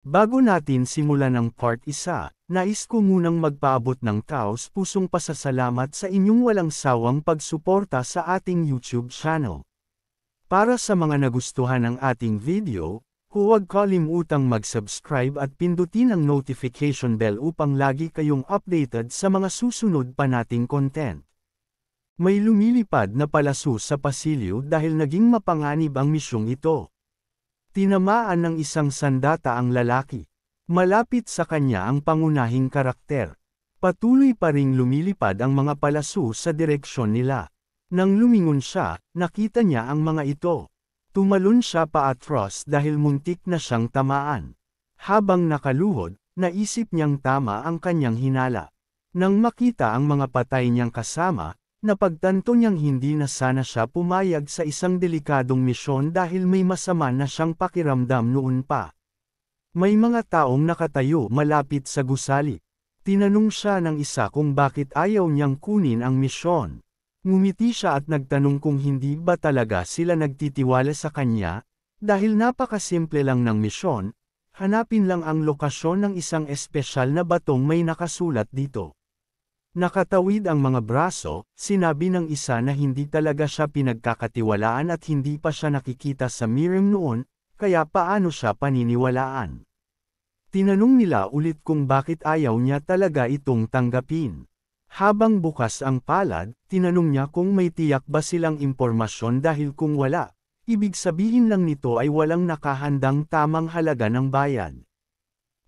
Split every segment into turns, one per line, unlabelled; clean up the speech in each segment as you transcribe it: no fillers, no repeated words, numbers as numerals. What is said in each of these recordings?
Bago natin simulan ang part 1, nais ko munang magpaabot ng taos-pusong pasasalamat sa inyong walang sawang pagsuporta sa ating YouTube channel. Para sa mga nagustuhan ng ating video, huwag kalimutang mag-subscribe at pindutin ang notification bell upang lagi kayong updated sa mga susunod pa nating content. May lumilipad na palaso sa pasilyo dahil naging mapanganib ang misyong ito. Tinamaan ng isang sandata ang lalaki. Malapit sa kanya ang pangunahing karakter. Patuloy pa ring lumilipad ang mga palaso sa direksyon nila. Nang lumingon siya, nakita niya ang mga ito. Tumalon siya paatros dahil muntik na siyang tamaan. Habang nakaluhod, naisip niyang tama ang kanyang hinala. Nang makita ang mga patay niyang kasama, napagtanto niyang hindi na sana siya pumayag sa isang delikadong misyon dahil may masama na siyang pakiramdam noon pa. May mga taong nakatayo malapit sa gusali. Tinanong siya ng isa kung bakit ayaw niyang kunin ang misyon. Ngumiti siya at nagtanong kung hindi ba talaga sila nagtitiwala sa kanya, dahil napakasimple lang ng misyon, hanapin lang ang lokasyon ng isang espesyal na batong may nakasulat dito. Nakatawid ang mga braso, sinabi ng isa na hindi talaga siya pinagkakatiwalaan at hindi pa siya nakikita sa Miriam noon, kaya paano siya paniniwalaan. Tinanong nila ulit kung bakit ayaw niya talaga itong tanggapin. Habang bukas ang palad, tinanong niya kung may tiyak ba silang impormasyon dahil kung wala, ibig sabihin lang nito ay walang nakahandang tamang halaga ng bayad.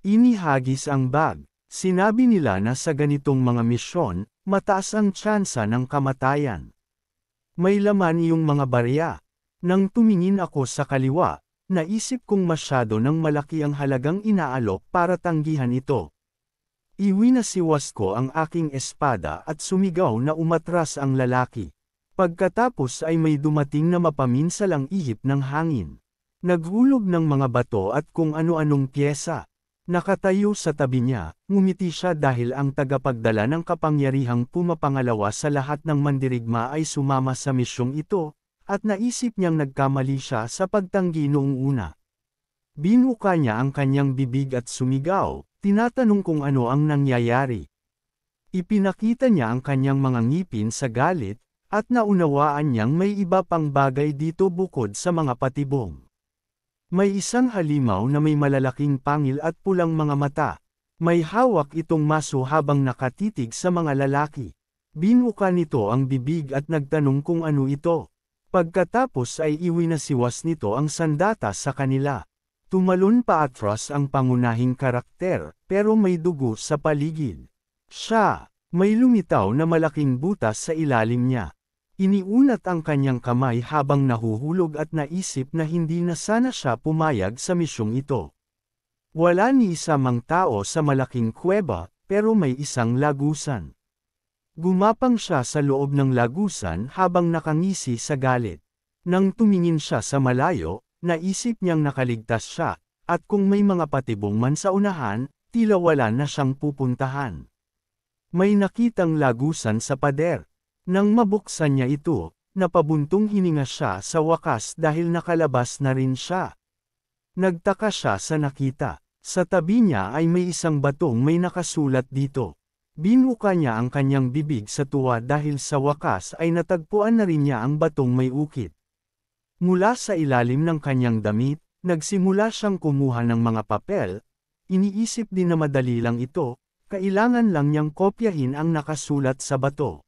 Inihagis ang bag. Sinabi nila na sa ganitong mga misyon, mataas ang tsansa ng kamatayan. May laman iyong mga barya. Nang tumingin ako sa kaliwa, naisip kong masyado ng malaki ang halagang inaalok para tanggihan ito. Iwinasiwas ko ang aking espada at sumigaw na umatras ang lalaki. Pagkatapos ay may dumating na mapaminsalang ihip ng hangin. Naghulog ng mga bato at kung ano-anong pyesa. Nakatayo sa tabi niya, ngumiti siya dahil ang tagapagdala ng kapangyarihang pumapangalawa sa lahat ng mandirigma ay sumama sa misyong ito, at naisip niyang nagkamali siya sa pagtanggi noong una. Binuka niya ang kanyang bibig at sumigaw, tinatanong kung ano ang nangyayari. Ipinakita niya ang kanyang mga ngipin sa galit, at naunawaan niyang may iba pang bagay dito bukod sa mga patibong. May isang halimaw na may malalaking pangil at pulang mga mata. May hawak itong maso habang nakatitig sa mga lalaki. Binuka nito ang bibig at nagtanong kung ano ito. Pagkatapos ay iwinasiwas nito ang sandata sa kanila. Tumalon paatros ang pangunahing karakter, pero may dugo sa paligid. Siya, may lumitaw na malaking butas sa ilalim niya. Iniunat ang kanyang kamay habang nahuhulog at naisip na hindi na sana siya pumayag sa misyong ito. Wala ni isa mang tao sa malaking kuweba, pero may isang lagusan. Gumapang siya sa loob ng lagusan habang nakangisi sa galit. Nang tumingin siya sa malayo, naisip niyang nakaligtas siya, at kung may mga patibong man sa unahan, tila wala na siyang pupuntahan. May nakitang lagusan sa pader. Nang mabuksan niya ito, napabuntong hininga siya sa wakas dahil nakalabas na rin siya. Nagtaka siya sa nakita. Sa tabi niya ay may isang batong may nakasulat dito. Binuka niya ang kanyang bibig sa tuwa dahil sa wakas ay natagpuan na rin niya ang batong may ukit. Mula sa ilalim ng kanyang damit, nagsimula siyang kumuha ng mga papel. Iniisip din na madali lang ito, kailangan lang niyang kopyahin ang nakasulat sa bato.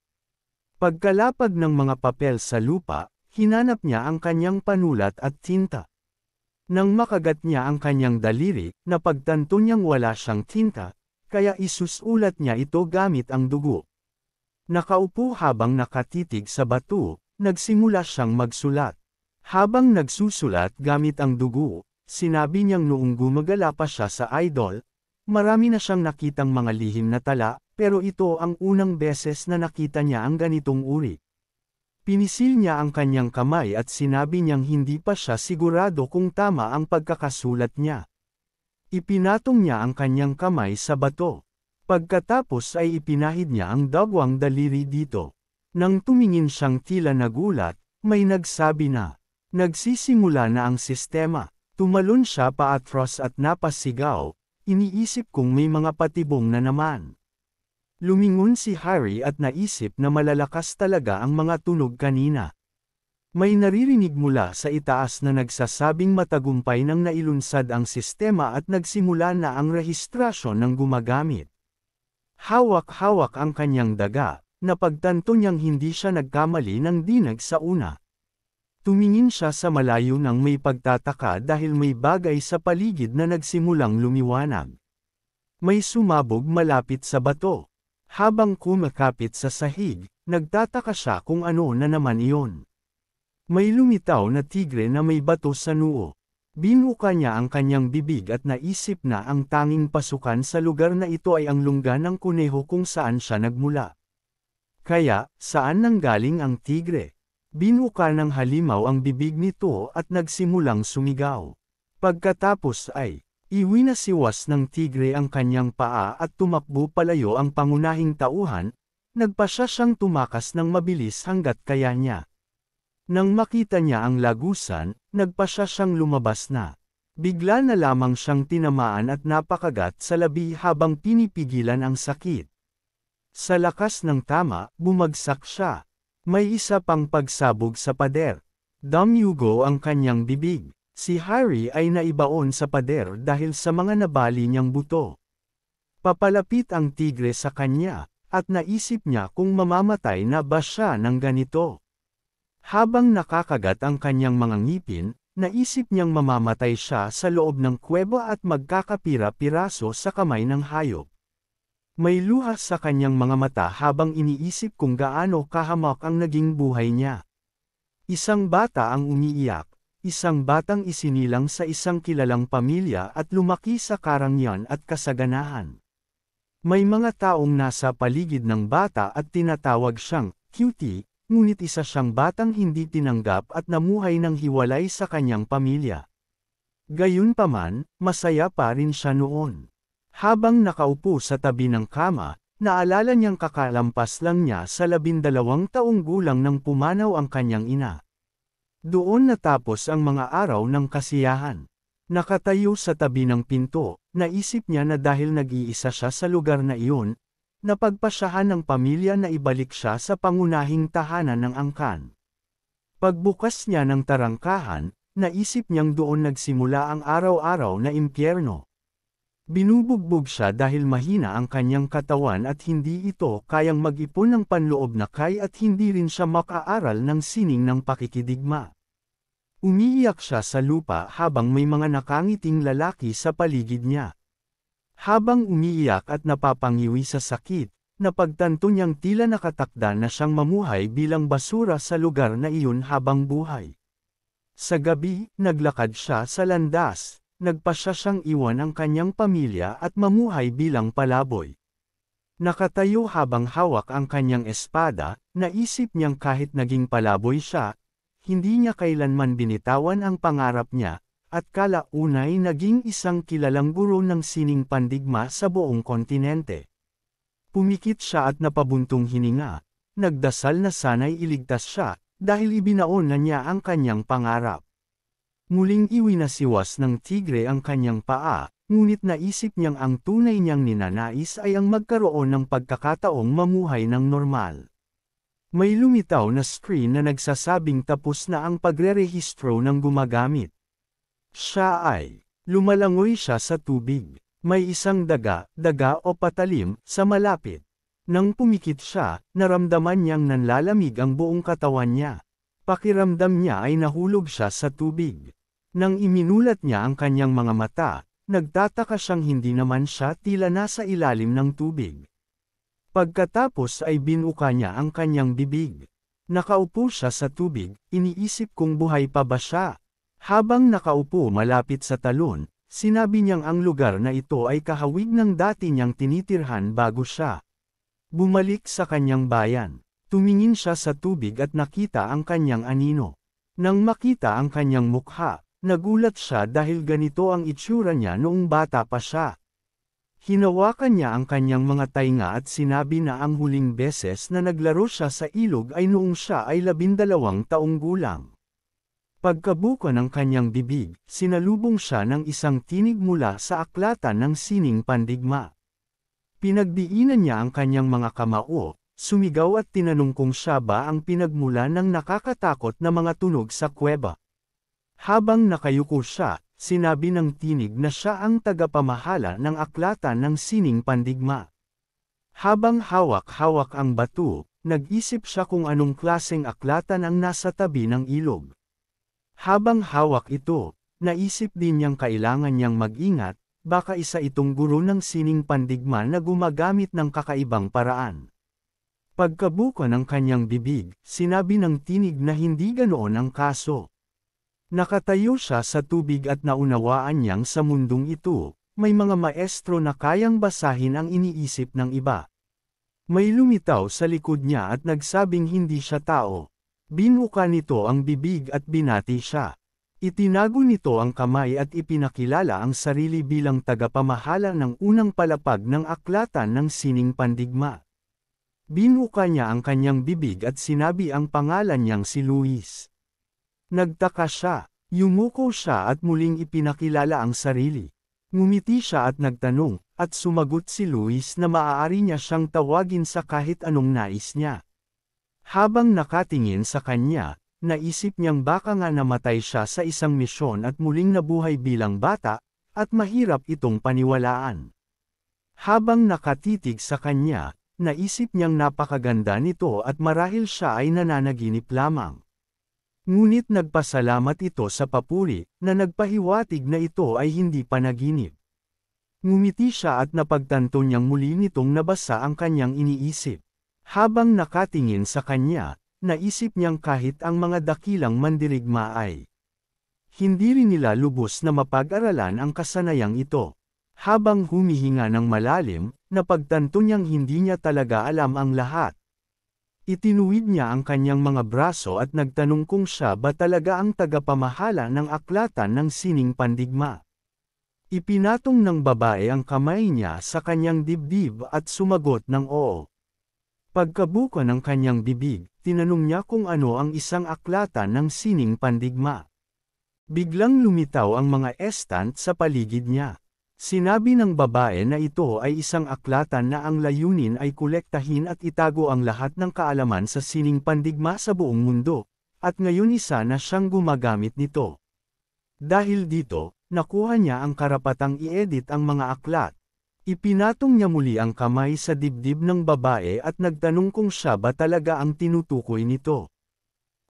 Pagkalapag ng mga papel sa lupa, hinanap niya ang kanyang panulat at tinta. Nang makagat niya ang kanyang daliri, napagtanto niyang wala siyang tinta, kaya isusulat niya ito gamit ang dugo. Nakaupo habang nakatitig sa bato, nagsimula siyang magsulat. Habang nagsusulat gamit ang dugo, sinabi niyang noong gumagala pa siya sa idol, marami na siyang nakitang mga lihim na tala, pero ito ang unang beses na nakita niya ang ganitong uri. Pinisil niya ang kanyang kamay at sinabi niyang hindi pa siya sigurado kung tama ang pagkakasulat niya. Ipinatong niya ang kanyang kamay sa bato. Pagkatapos ay ipinahid niya ang dagwang daliri dito. Nang tumingin siyang tila nagulat, may nagsabi na, nagsisimula na ang sistema. Tumalon siya paatras at napasigaw, iniisip kong may mga patibong na naman. Lumingon si Harry at naisip na malalakas talaga ang mga tunog kanina. May naririnig mula sa itaas na nagsasabing matagumpay nang nailunsad ang sistema at nagsimula na ang rehistrasyon ng gumagamit. Hawak-hawak ang kanyang daga, napagtanto niyang hindi siya nagkamali ng dinag sa una. Tumingin siya sa malayo nang may pagtataka dahil may bagay sa paligid na nagsimulang lumiwanag. May sumabog malapit sa bato. Habang kumakapit sa sahig, nagtataka siya kung ano na naman iyon. May lumitaw na tigre na may bato sa noo. Binuka niya ang kanyang bibig at naisip na ang tanging pasukan sa lugar na ito ay ang lungga ng kuneho kung saan siya nagmula. Kaya, saan nanggaling ang tigre? Binuka ng halimaw ang bibig nito at nagsimulang sumigaw. Pagkatapos ay, iwinasiwas ng tigre ang kanyang paa at tumakbo palayo ang pangunahing tauhan, nagpasya siyang tumakas ng mabilis hanggat kaya niya. Nang makita niya ang lagusan, nagpasya siyang lumabas na. Bigla na lamang siyang tinamaan at napakagat sa labi habang pinipigilan ang sakit. Sa lakas ng tama, bumagsak siya. May isa pang pagsabog sa pader. Dumyugo ang kanyang bibig. Si Harry ay naibaon sa pader dahil sa mga nabali niyang buto. Papalapit ang tigre sa kanya, at naisip niya kung mamamatay na ba siya ng ganito. Habang nakakagat ang kanyang mga ngipin, naisip niyang mamamatay siya sa loob ng kuweba at magkakapira-piraso sa kamay ng hayop. May luha sa kanyang mga mata habang iniisip kung gaano kahamak ang naging buhay niya. Isang bata ang umiiyak, isang batang isinilang sa isang kilalang pamilya at lumaki sa karangyaan at kasaganahan. May mga taong nasa paligid ng bata at tinatawag siyang cutie, ngunit isa siyang batang hindi tinanggap at namuhay ng hiwalay sa kanyang pamilya. Gayunpaman, masaya pa rin siya noon. Habang nakaupo sa tabi ng kama, naalala niyang kakalampas lang niya sa 12 taong gulang nang pumanaw ang kanyang ina. Doon natapos ang mga araw ng kasiyahan. Nakatayo sa tabi ng pinto, naisip niya na dahil nag-iisa siya sa lugar na iyon, napagpasyahan ng pamilya na ibalik siya sa pangunahing tahanan ng angkan. Pagbukas niya ng tarangkahan, naisip niyang doon nagsimula ang araw-araw na impyerno. Binubugbog siya dahil mahina ang kanyang katawan at hindi ito kayang mag-ipon ng panloob na kay at hindi rin siya makaaral ng sining ng pakikidigma. Umiiyak siya sa lupa habang may mga nakangiting lalaki sa paligid niya. Habang umiiyak at napapangiwi sa sakit, napagtanto niyang tila nakatakda na siyang mamuhay bilang basura sa lugar na iyon habang buhay. Sa gabi, naglakad siya sa landas. Nagpasya siyang iwan ang kanyang pamilya at mamuhay bilang palaboy. Nakatayo habang hawak ang kanyang espada, naisip niyang kahit naging palaboy siya, hindi niya kailanman binitawan ang pangarap niya, at kalaunay naging isang kilalang guro ng sining pandigma sa buong kontinente. Pumikit siya at napabuntong hininga, nagdasal na sana'y iligtas siya, dahil ibinaon na niya ang kanyang pangarap. Muling iwinasiwas ng tigre ang kanyang paa, ngunit naisip niyang ang tunay niyang ninanais ay ang magkaroon ng pagkakataong mamuhay ng normal. May lumitaw na screen na nagsasabing tapos na ang pagrerehistro ng gumagamit. Siya ay, lumalangoy siya sa tubig. May isang daga o patalim, sa malapit. Nang pumikit siya, naramdaman niyang nanlalamig ang buong katawan niya. Pakiramdam niya ay nahulog siya sa tubig. Nang iminulat niya ang kanyang mga mata, nagtataka siyang hindi naman siya tila nasa ilalim ng tubig. Pagkatapos ay binuka niya ang kanyang bibig. Nakaupo siya sa tubig, iniisip kung buhay pa ba siya. Habang nakaupo malapit sa talon, sinabi niyang ang lugar na ito ay kahawig ng dati niyang tinitirhan bago siya bumalik sa kanyang bayan. Tumingin siya sa tubig at nakita ang kanyang anino. Nang makita ang kanyang mukha, nagulat siya dahil ganito ang itsura niya noong bata pa siya. Hinawakan niya ang kanyang mga tainga at sinabi na ang huling beses na naglaro siya sa ilog ay noong siya ay 12 taong gulang. Pagkabuka ng kanyang bibig, sinalubong siya ng isang tinig mula sa aklatan ng sining pandigma. Pinagdiinan niya ang kanyang mga kamao, sumigaw at tinanong kung siya ba ang pinagmula ng nakakatakot na mga tunog sa kuweba. Habang nakayuko siya, sinabi ng tinig na siya ang tagapamahala ng aklatan ng sining pandigma. Habang hawak-hawak ang bato, nag-isip siya kung anong klaseng aklatan ang nasa tabi ng ilog. Habang hawak ito, naisip din niyang kailangan niyang mag-ingat, baka isa itong guro ng sining pandigma na gumagamit ng kakaibang paraan. Pagkabuka ng kanyang bibig, sinabi ng tinig na hindi ganoon ang kaso. Nakatayo siya sa tubig at naunawaan niyang sa mundong ito, may mga maestro na kayang basahin ang iniisip ng iba. May lumitaw sa likod niya at nagsabing hindi siya tao. Binuka nito ang bibig at binati siya. Itinago nito ang kamay at ipinakilala ang sarili bilang tagapamahala ng unang palapag ng aklatan ng sining pandigma. Binuka niya ang kanyang bibig at sinabi ang pangalan niyang si Luis. Nagtaka siya, yumuko siya at muling ipinakilala ang sarili. Ngumiti siya at nagtanong, at sumagot si Luis na maaari niya siyang tawagin sa kahit anong nais niya. Habang nakatingin sa kanya, naisip niyang baka nga namatay siya sa isang misyon at muling nabuhay bilang bata, at mahirap itong paniwalaan. Habang nakatitig sa kanya, naisip niyang napakaganda nito at marahil siya ay nananaginip lamang. Ngunit nagpasalamat ito sa papuri, na nagpahiwatig na ito ay hindi panaginip. Ngumiti siya at napagtanto niyang muli nitong nabasa ang kanyang iniisip. Habang nakatingin sa kanya, naisip niyang kahit ang mga dakilang mandirigma ay hindi rin nila lubos na mapag-aralan ang kasanayang ito. Habang humihinga ng malalim, napagtanto niyang hindi niya talaga alam ang lahat. Itinuwid niya ang kanyang mga braso at nagtanong kung siya ba talaga ang tagapamahala ng aklatan ng sining pandigma. Ipinatong ng babae ang kamay niya sa kanyang dibdib at sumagot ng oo. Pagkabuka ng kanyang bibig, tinanong niya kung ano ang isang aklatan ng sining pandigma. Biglang lumitaw ang mga estant sa paligid niya. Sinabi ng babae na ito ay isang aklatan na ang layunin ay kolektahin at itago ang lahat ng kaalaman sa sining pandigma sa buong mundo, at ngayon isa na siyang gumagamit nito. Dahil dito, nakuha niya ang karapatang i-edit ang mga aklat. Ipinatong niya muli ang kamay sa dibdib ng babae at nagtanong kung siya ba talaga ang tinutukoy nito.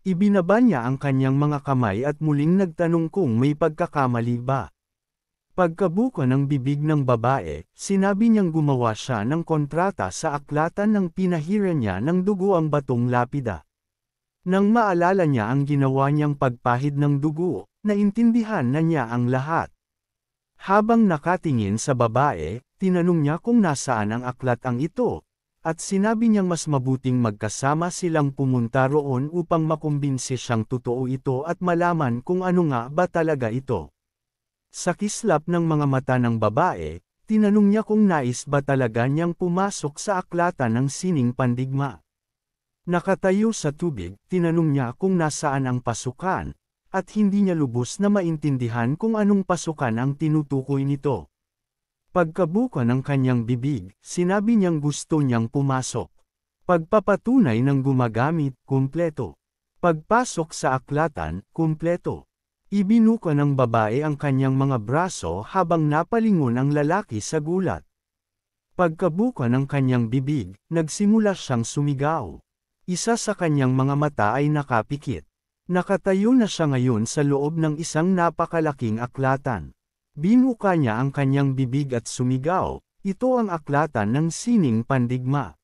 Ibinaba niya ang kanyang mga kamay at muling nagtanong kung may pagkakamali ba. Pagkabuka ng bibig ng babae, sinabi niyang gumawa siya ng kontrata sa aklatan ng pinahiran niya ng dugo ang batong lapida. Nang maalala niya ang ginawa niyang pagpahid ng dugo, naintindihan na niya ang lahat. Habang nakatingin sa babae, tinanong niya kung nasaan ang aklatang ito, at sinabi niyang mas mabuting magkasama silang pumunta roon upang makumbinsi siyang totoo ito at malaman kung ano nga ba talaga ito. Sa kislap ng mga mata ng babae, tinanong niya kung nais ba talaga niyang pumasok sa aklatan ng sining pandigma. Nakatayo sa tubig, tinanong niya kung nasaan ang pasukan, at hindi niya lubos na maintindihan kung anong pasukan ang tinutukoy nito. Pagkabuka ng kanyang bibig, sinabi niyang gusto niyang pumasok. Pagpapatunay ng gumagamit, kumpleto. Pagpasok sa aklatan, kumpleto. Ibinuka ng babae ang kanyang mga braso habang napalingon ang lalaki sa gulat. Pagkabuka ng kanyang bibig, nagsimula siyang sumigaw. Isa sa kanyang mga mata ay nakapikit. Nakatayo na siya ngayon sa loob ng isang napakalaking aklatan. Binuka niya ang kanyang bibig at sumigaw, ito ang aklatan ng sining pandigma.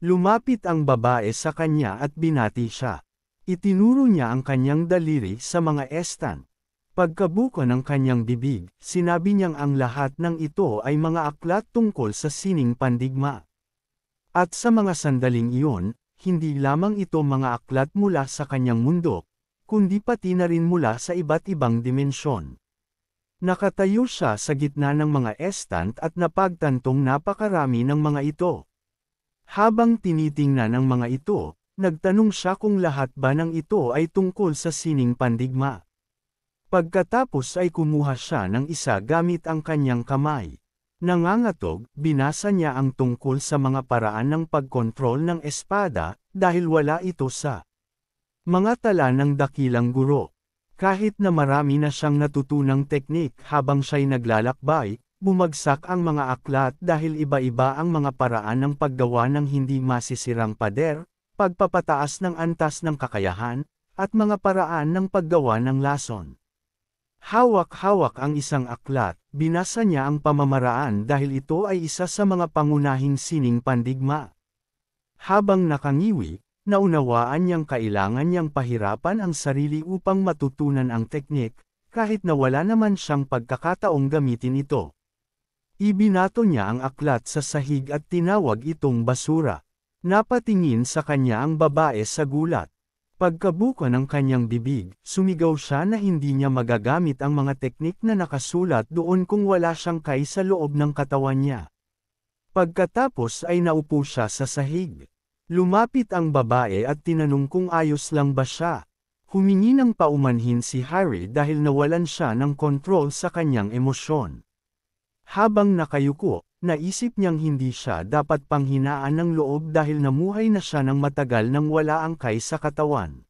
Lumapit ang babae sa kanya at binati siya. Itinuro niya ang kanyang daliri sa mga estan. Pagkabuka ng kanyang bibig, sinabi niyang ang lahat ng ito ay mga aklat tungkol sa sining pandigma. At sa mga sandaling iyon, hindi lamang ito mga aklat mula sa kanyang mundo, kundi pati na rin mula sa iba't ibang dimensyon. Nakatayo siya sa gitna ng mga estant at napagtantong napakarami ng mga ito. Habang tinitingnan ang mga ito, nagtanong siya kung lahat ba ng ito ay tungkol sa sining pandigma. Pagkatapos ay kumuha siya ng isa gamit ang kanyang kamay. Nangangatog, binasa niya ang tungkol sa mga paraan ng pagkontrol ng espada, dahil wala ito sa mga tala ng dakilang guro. Kahit na marami na siyang natutunang teknik habang siya'y naglalakbay, bumagsak ang mga aklat dahil iba-iba ang mga paraan ng paggawa ng hindi masisirang pader, pagpapataas ng antas ng kakayahan, at mga paraan ng paggawa ng lason. Hawak-hawak ang isang aklat, binasa niya ang pamamaraan dahil ito ay isa sa mga pangunahing sining pandigma. Habang nakangiwi, naunawaan niyang kailangan niyang pahirapan ang sarili upang matutunan ang teknik, kahit na wala naman siyang pagkakataong gamitin ito. Ibinato niya ang aklat sa sahig at tinawag itong basura. Napatingin sa kanya ang babae sa gulat. Pagkabuka ng kanyang bibig, sumigaw siya na hindi niya magagamit ang mga teknik na nakasulat doon kung wala siyang kay sa loob ng katawan niya. Pagkatapos ay naupo siya sa sahig. Lumapit ang babae at tinanong kung ayos lang ba siya. Humingi ng paumanhin si Harry dahil nawalan siya ng kontrol sa kanyang emosyon. Habang nakayuko, naisip niyang hindi siya dapat panghinaan ng loob dahil namuhay na siya ng matagal nang wala ang kay sa katawan.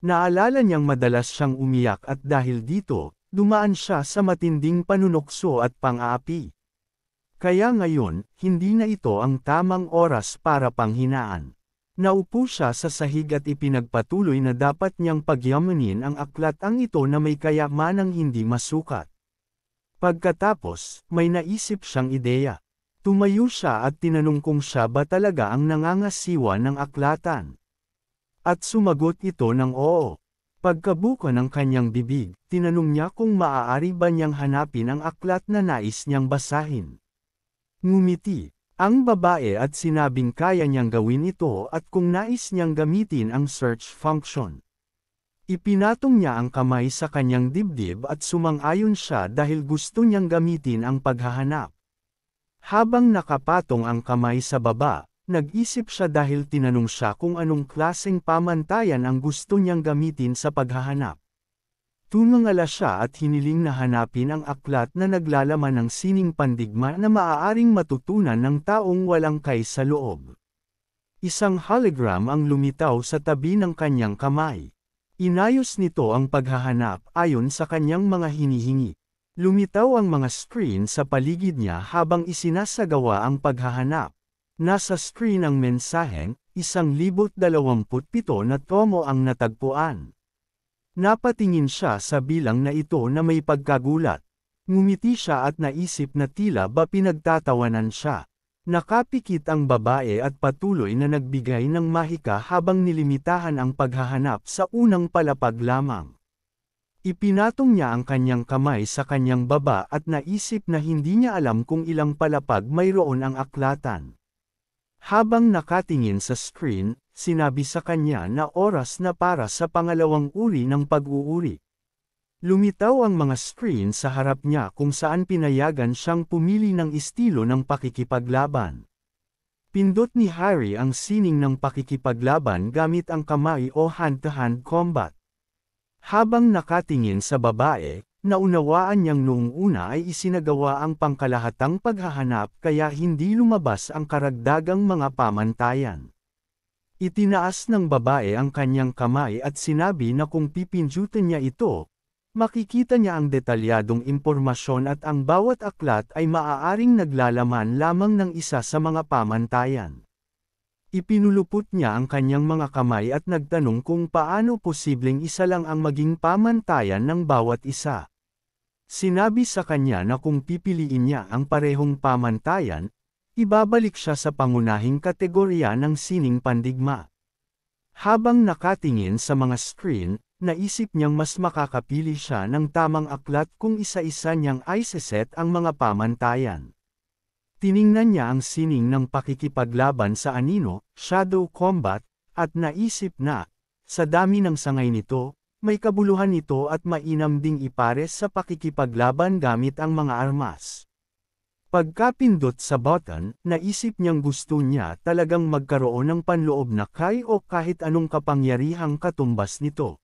Naalala niyang madalas siyang umiyak at dahil dito, dumaan siya sa matinding panunokso at pang-aapi. Kaya ngayon, hindi na ito ang tamang oras para panghinaan. Naupo siya sa sahig at ipinagpatuloy na dapat niyang pagyamanin ang aklatang ito na may kayamanang hindi masukat. Pagkatapos, may naisip siyang ideya. Tumayo siya at tinanong kung siya ba talaga ang nangangasiwa ng aklatan. At sumagot ito ng oo. Pagkabuka ng kanyang bibig, tinanong niya kung maaari ba niyang hanapin ang aklat na nais niyang basahin. Ngumiti ang babae at sinabing kaya niyang gawin ito at kung nais niyang gamitin ang search function. Ipinatong niya ang kamay sa kanyang dibdib at sumang-ayon siya dahil gusto niyang gamitin ang paghahanap. Habang nakapatong ang kamay sa baba, nag-isip siya dahil tinanong siya kung anong klaseng pamantayan ang gusto niyang gamitin sa paghahanap. Tumangala siya at hiniling na hanapin ang aklat na naglalaman ng sining pandigma na maaaring matutunan ng taong walang kay sa loob. Isang hologram ang lumitaw sa tabi ng kanyang kamay. Inayos nito ang paghahanap ayon sa kanyang mga hinihingi. Lumitaw ang mga screen sa paligid niya habang isinasagawa ang paghahanap. Nasa screen ang mensaheng, 1027 na tomo ang natagpuan. Napatingin siya sa bilang na ito na may pagkagulat. Ngumiti siya at naisip na tila ba pinagtatawanan siya. Nakapikit ang babae at patuloy na nagbigay ng mahika habang nilimitahan ang paghahanap sa unang palapag lamang. Ipinatong niya ang kanyang kamay sa kanyang baba at naisip na hindi niya alam kung ilang palapag mayroon ang aklatan. Habang nakatingin sa screen, sinabi sa kanya na oras na para sa pangalawang uri ng pag-uuri. Lumitaw ang mga screen sa harap niya kung saan pinayagan siyang pumili ng estilo ng pakikipaglaban. Pindot ni Harry ang sining ng pakikipaglaban gamit ang kamay o hand-to-hand combat. Habang nakatingin sa babae, naunawaan niyang noong una ay isinagawa ang pangkalahatang paghahanap kaya hindi lumabas ang karagdagang mga pamantayan. Itinaas ng babae ang kanyang kamay at sinabi na kung pipindutin niya ito, makikita niya ang detalyadong impormasyon at ang bawat aklat ay maaaring naglalaman lamang ng isa sa mga pamantayan. Ipinulupot niya ang kanyang mga kamay at nagtanong kung paano posibleng isa lang ang maging pamantayan ng bawat isa. Sinabi sa kanya na kung pipiliin niya ang parehong pamantayan, ibabalik siya sa pangunahing kategorya ng sining pandigma. Habang nakatingin sa mga screen, naisip niyang mas makakapili siya ng tamang aklat kung isa-isa niyang iseset ang mga pamantayan. Tiningnan niya ang sining ng pakikipaglaban sa anino, shadow combat, at naisip na, sa dami ng sangay nito, may kabuluhan ito at mainam ding ipares sa pakikipaglaban gamit ang mga armas. Pagkapindot sa button, naisip niyang gusto niya talagang magkaroon ng panloob na kay o kahit anong kapangyarihang katumbas nito.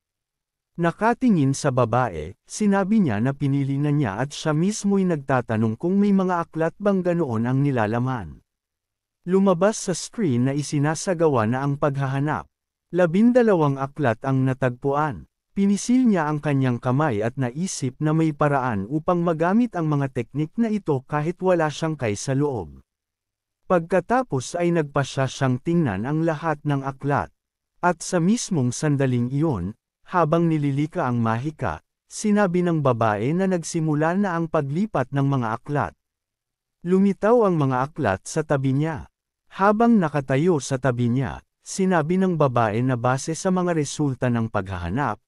Nakatingin sa babae, sinabi niya na pinili na niya at siya mismo'y nagtatanong kung may mga aklat bang ganoon ang nilalaman. Lumabas sa screen na isinasagawa na ang paghahanap. 12 aklat ang natagpuan. Pinisil niya ang kanyang kamay at naisip na may paraan upang magamit ang mga teknik na ito kahit wala siyang kay sa loob. Pagkatapos ay nagpasya siyang tingnan ang lahat ng aklat. At sa mismong sandaling iyon, habang nililika ang mahika, sinabi ng babae na nagsimula na ang paglipat ng mga aklat. Lumitaw ang mga aklat sa tabi niya. Habang nakatayo sa tabi niya, sinabi ng babae na base sa mga resulta ng paghahanap,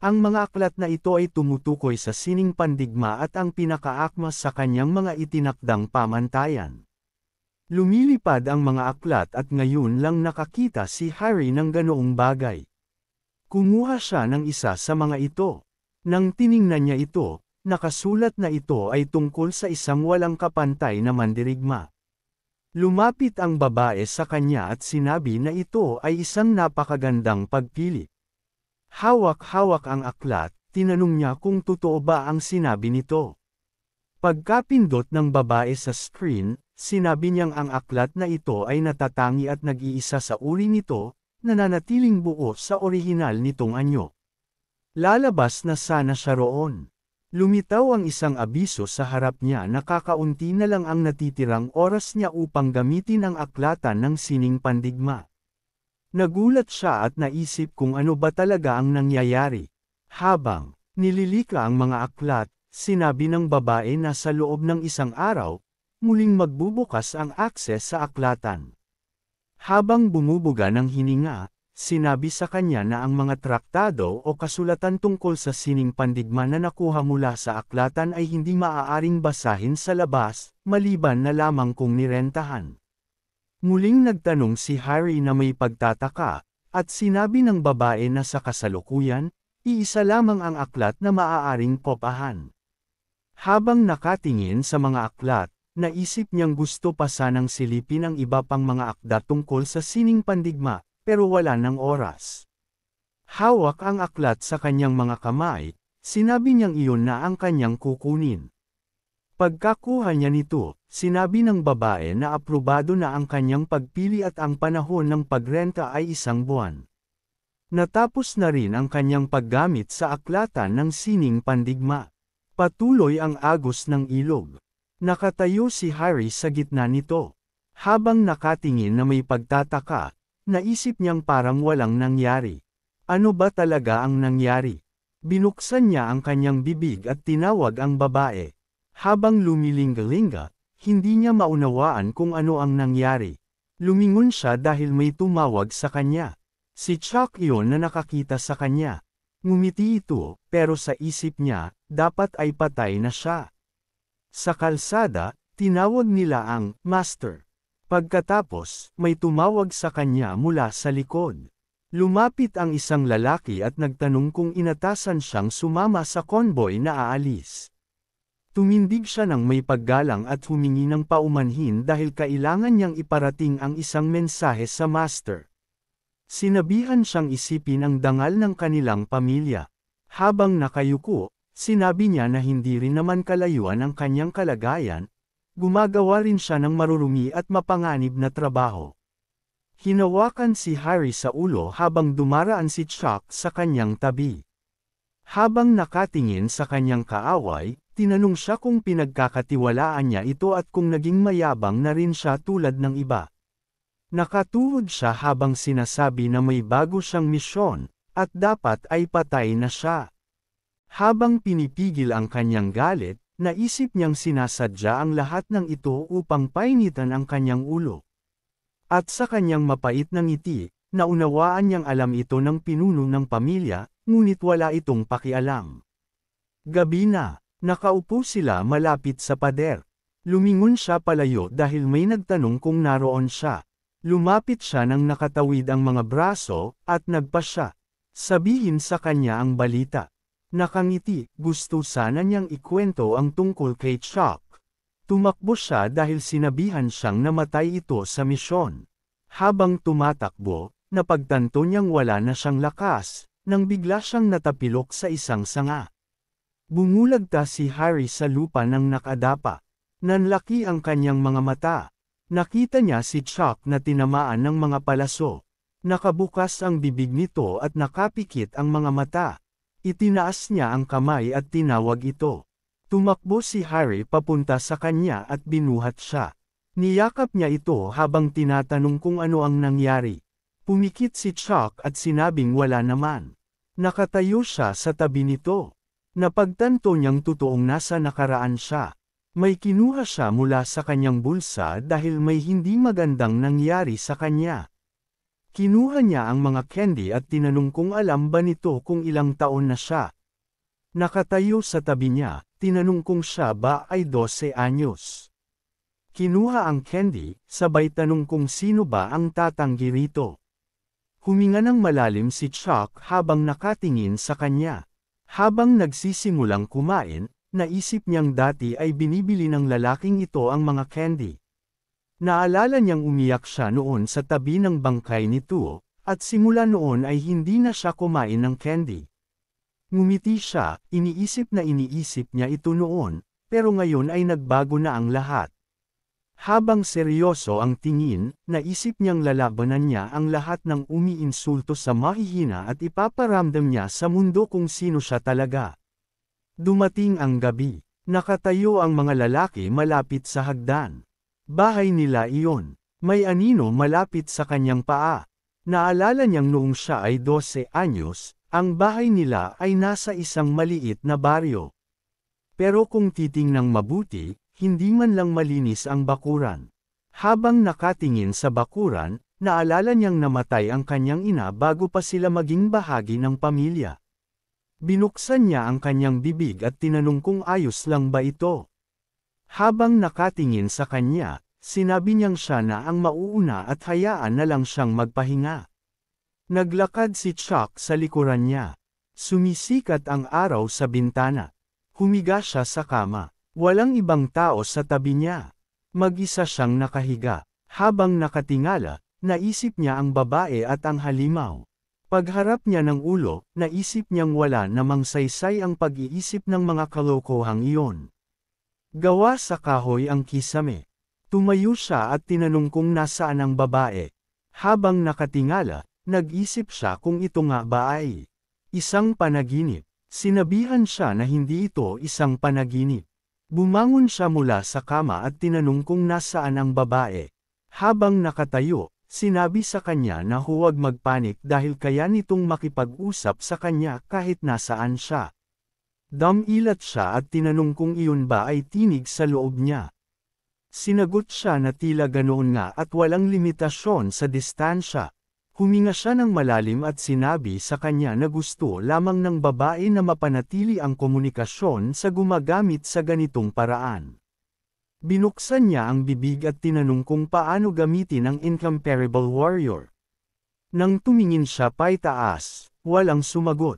ang mga aklat na ito ay tumutukoy sa sining pandigma at ang pinakaakma sa kanyang mga itinakdang pamantayan. Lumilipad ang mga aklat at ngayon lang nakakita si Harry ng ganoong bagay. Kumuha siya ng isa sa mga ito. Nang tiningnan niya ito, nakasulat na ito ay tungkol sa isang walang kapantay na mandirigma. Lumapit ang babae sa kanya at sinabi na ito ay isang napakagandang pagpili. Hawak-hawak ang aklat, tinanong niya kung totoo ba ang sinabi nito. Pagkapindot ng babae sa screen, sinabi niyang ang aklat na ito ay natatangi at nag-iisa sa uri nito, nananatiling buo sa orihinal nitong anyo. Lalabas na sana siya roon. Lumitaw ang isang abiso sa harap niya na kakaunti na lang ang natitirang oras niya upang gamitin ang aklatan ng sining pandigma. Nagulat siya at naisip kung ano ba talaga ang nangyayari. Habang nililika ang mga aklat, sinabi ng babae na sa loob ng isang araw, muling magbubukas ang akses sa aklatan. Habang bumubuga ng hininga, sinabi sa kanya na ang mga traktado o kasulatan tungkol sa sining pandigma na nakuha mula sa aklatan ay hindi maaaring basahin sa labas, maliban na lamang kung nirentahan. Muling nagtanong si Harry na may pagtataka, at sinabi ng babae na sa kasalukuyan, iisa lamang ang aklat na maaaring kopahan. Habang nakatingin sa mga aklat, naisip niyang gusto pa sanang silipin ang iba pang mga akda tungkol sa sining pandigma, pero wala ng oras. Hawak ang aklat sa kanyang mga kamay, sinabi niyang iyon na ang kanyang kukunin. Pagkakuha niya nito, sinabi ng babae na aprobado na ang kanyang pagpili at ang panahon ng pagrenta ay 1 buwan. Natapos na rin ang kanyang paggamit sa aklatan ng sining pandigma. Patuloy ang agos ng ilog. Nakatayo si Harry sa gitna nito. Habang nakatingin na may pagtataka, naisip niyang parang walang nangyari. Ano ba talaga ang nangyari? Binuksan niya ang kanyang bibig at tinawag ang babae. Habang lumilinga-linga, hindi niya maunawaan kung ano ang nangyari. Lumingon siya dahil may tumawag sa kanya. Si Chuck iyon na nakakita sa kanya. Ngumiti ito, pero sa isip niya, dapat ay patay na siya. Sa kalsada, tinawag nila ang Master. Pagkatapos, may tumawag sa kanya mula sa likod. Lumapit ang isang lalaki at nagtanong kung inatasan siyang sumama sa convoy na aalis. Tumindig siya ng may paggalang at humingi ng paumanhin dahil kailangan niyang iparating ang isang mensahe sa Master. Sinabihan siyang isipin ang dangal ng kanilang pamilya. Habang nakayuko, sinabi niya na hindi rin naman kalayuan ang kanyang kalagayan, gumagawa rin siya ng marurumi at mapanganib na trabaho. Hinawakan si Harry sa ulo habang dumaraan si Chuck sa kanyang tabi. Habang nakatingin sa kanyang kaaway, tinanong siya kung pinagkakatiwalaan niya ito at kung naging mayabang na rin siya tulad ng iba. Nakatuhod siya habang sinasabi na may bago siyang misyon, at dapat ay patay na siya. Habang pinipigil ang kanyang galit, naisip niyang sinasadya ang lahat ng ito upang painitan ang kanyang ulo. At sa kanyang mapait na ngiti, naunawaan niyang alam ito ng pinuno ng pamilya, ngunit wala itong pakialam. Gabi na, nakaupo sila malapit sa pader. Lumingon siya palayo dahil may nagtanong kung naroon siya. Lumapit siya nang nakatawid ang mga braso, at nagpasya. Sabihin sa kanya ang balita. Nakangiti, gusto sana niyang ikwento ang tungkol kay Chuck. Tumakbo siya dahil sinabihan siyang namatay ito sa misyon. Habang tumatakbo, napagtanto niyang wala na siyang lakas, nang bigla siyang natapilok sa isang sanga. Bumulagta si Harry sa lupa nang nakadapa. Nanlaki ang kanyang mga mata. Nakita niya si Chuck na tinamaan ng mga palaso. Nakabukas ang bibig nito at nakapikit ang mga mata. Itinaas niya ang kamay at tinawag ito. Tumakbo si Harry papunta sa kanya at binuhat siya. Niyakap niya ito habang tinatanong kung ano ang nangyari. Pumikit si Chuck at sinabing wala naman. Nakatayo siya sa tabi nito. Napagtanto niyang totoong nasa nakaraan siya. May kinuha siya mula sa kanyang bulsa dahil may hindi magandang nangyari sa kanya. Kinuha niya ang mga candy at tinanong kung alam ba nito kung ilang taon na siya. Nakatayo sa tabi niya, tinanong kung siya ba ay 12 anyos. Kinuha ang candy, sabay tanong kung sino ba ang tatanggi rito. Huminga ng malalim si Chuck habang nakatingin sa kanya. Habang nagsisimulang kumain, naisip niyang dati ay binibili ng lalaking ito ang mga candy. Naalala niyang umiyak siya noon sa tabi ng bangkay nito, at simula noon ay hindi na siya kumain ng candy. Ngumiti siya, iniisip niya ito noon, pero ngayon ay nagbago na ang lahat. Habang seryoso ang tingin, naisip niyang lalabanan niya ang lahat ng umiinsulto sa mahihina at ipaparamdam niya sa mundo kung sino siya talaga. Dumating ang gabi. Nakatayo ang mga lalaki malapit sa hagdan. Bahay nila iyon. May anino malapit sa kanyang paa. Naalala niyang noong siya ay 12 anyos, ang bahay nila ay nasa isang maliit na baryo. Pero kung titingnang mabuti, hindi man lang malinis ang bakuran. Habang nakatingin sa bakuran, naalala niyang namatay ang kanyang ina bago pa sila maging bahagi ng pamilya. Binuksan niya ang kanyang bibig at tinanong kung ayos lang ba ito. Habang nakatingin sa kanya, sinabi niyang siya na ang mauuna at hayaan na lang siyang magpahinga. Naglakad si Chuck sa likuran niya. Sumisikat ang araw sa bintana. Humiga siya sa kama. Walang ibang tao sa tabi niya. Mag-isa siyang nakahiga. Habang nakatingala, naisip niya ang babae at ang halimaw. Pagharap niya ng ulo, naisip niyang wala namang saysay ang pag-iisip ng mga kalokohang iyon. Gawa sa kahoy ang kisame. Tumayo siya at tinanong kung nasaan ang babae. Habang nakatingala, nag-isip siya kung ito nga ba ay isang panaginip. Sinabihan siya na hindi ito isang panaginip. Bumangon siya mula sa kama at tinanong kung nasaan ang babae. Habang nakatayo, sinabi sa kanya na huwag magpanik dahil kaya nitong makipag-usap sa kanya kahit nasaan siya. Damilat siya at tinanong kung iyon ba ay tinig sa loob niya. Sinagot siya na tila ganoon nga at walang limitasyon sa distansya. Huminga siya ng malalim at sinabi sa kanya na gusto lamang ng babae na mapanatili ang komunikasyon sa gumagamit sa ganitong paraan. Binuksan niya ang bibig at tinanong kung paano gamitin ang incomparable warrior. Nang tumingin siya paitaas, walang sumagot.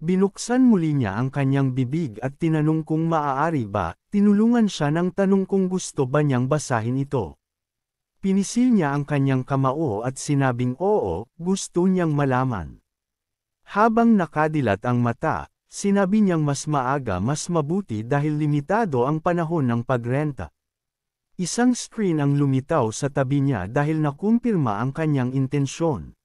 Binuksan muli niya ang kanyang bibig at tinanong kung maaari ba, tinulungan siya ng tanong kung gusto ba niyang basahin ito. Pinisil niya ang kanyang kamao at sinabing oo, gusto niyang malaman. Habang nakadilat ang mata, sinabi niyang mas maaga mas mabuti dahil limitado ang panahon ng pagrenta. Isang screen ang lumitaw sa tabi niya dahil nakumpirma ang kanyang intensyon.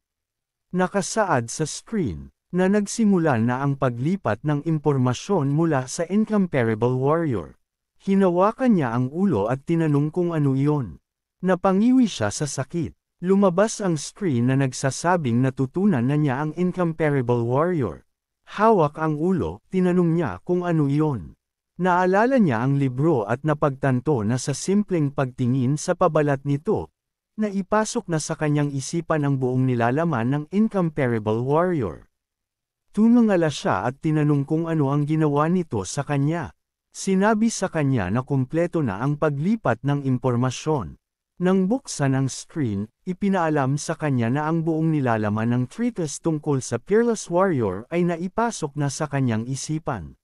Nakasaad sa screen, na nagsimula na ang paglipat ng impormasyon mula sa incomparable warrior. Hinawakan niya ang ulo at tinanong kung ano iyon. Napangiwi siya sa sakit. Lumabas ang screen na nagsasabing natutunan na niya ang incomparable warrior. Hawak ang ulo, tinanong niya kung ano iyon. Naalala niya ang libro at napagtanto na sa simpleng pagtingin sa pabalat nito, na ipasok na sa kanyang isipan ang buong nilalaman ng incomparable warrior. Tumangala siya at tinanong kung ano ang ginawa nito sa kanya. Sinabi sa kanya na kumpleto na ang paglipat ng impormasyon. Nang buksan ang screen, ipinaalam sa kanya na ang buong nilalaman ng treatise tungkol sa Peerless Warrior ay naipasok na sa kanyang isipan.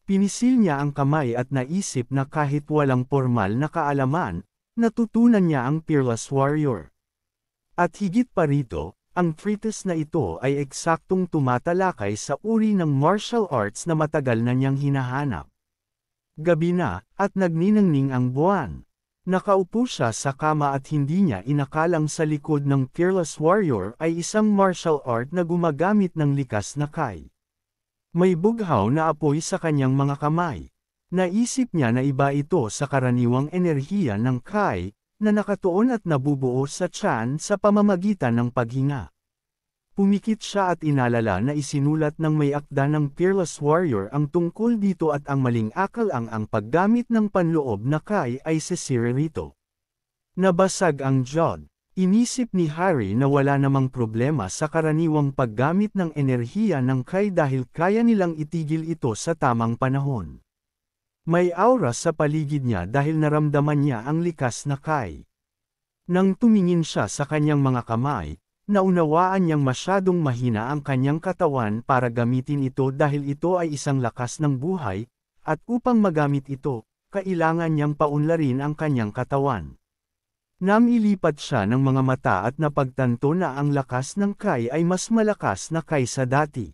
Pinisil niya ang kamay at naisip na kahit walang formal na kaalaman, natutunan niya ang Peerless Warrior. At higit pa rito, ang treatise na ito ay eksaktong tumatalakay sa uri ng martial arts na matagal na niyang hinahanap. Gabi na, at nagniningning ang buwan. Nakaupo siya sa kama at hindi niya inakalang sa likod ng Peerless Warrior ay isang martial art na gumagamit ng likas na kai. May bughaw na apoy sa kanyang mga kamay. Naisip niya na iba ito sa karaniwang enerhiya ng kai, na nakatuon at nabubuo sa tiyan sa pamamagitan ng paghinga. Pumikit siya at inalala na isinulat ng may akda ng Peerless Warrior ang tungkol dito at ang maling akal ang paggamit ng panloob na kai ay sisira rito. Nabasag ang Jod. Inisip ni Harry na wala namang problema sa karaniwang paggamit ng enerhiya ng kai dahil kaya nilang itigil ito sa tamang panahon. May aura sa paligid niya dahil naramdaman niya ang likas na kai. Nang tumingin siya sa kanyang mga kamay, naunawaan niyang masyadong mahina ang kanyang katawan para gamitin ito dahil ito ay isang lakas ng buhay, at upang magamit ito, kailangan niyang paunlarin ang kanyang katawan. Namilipat siya ng mga mata at napagtanto na ang lakas ng kai ay mas malakas na kaysa dati.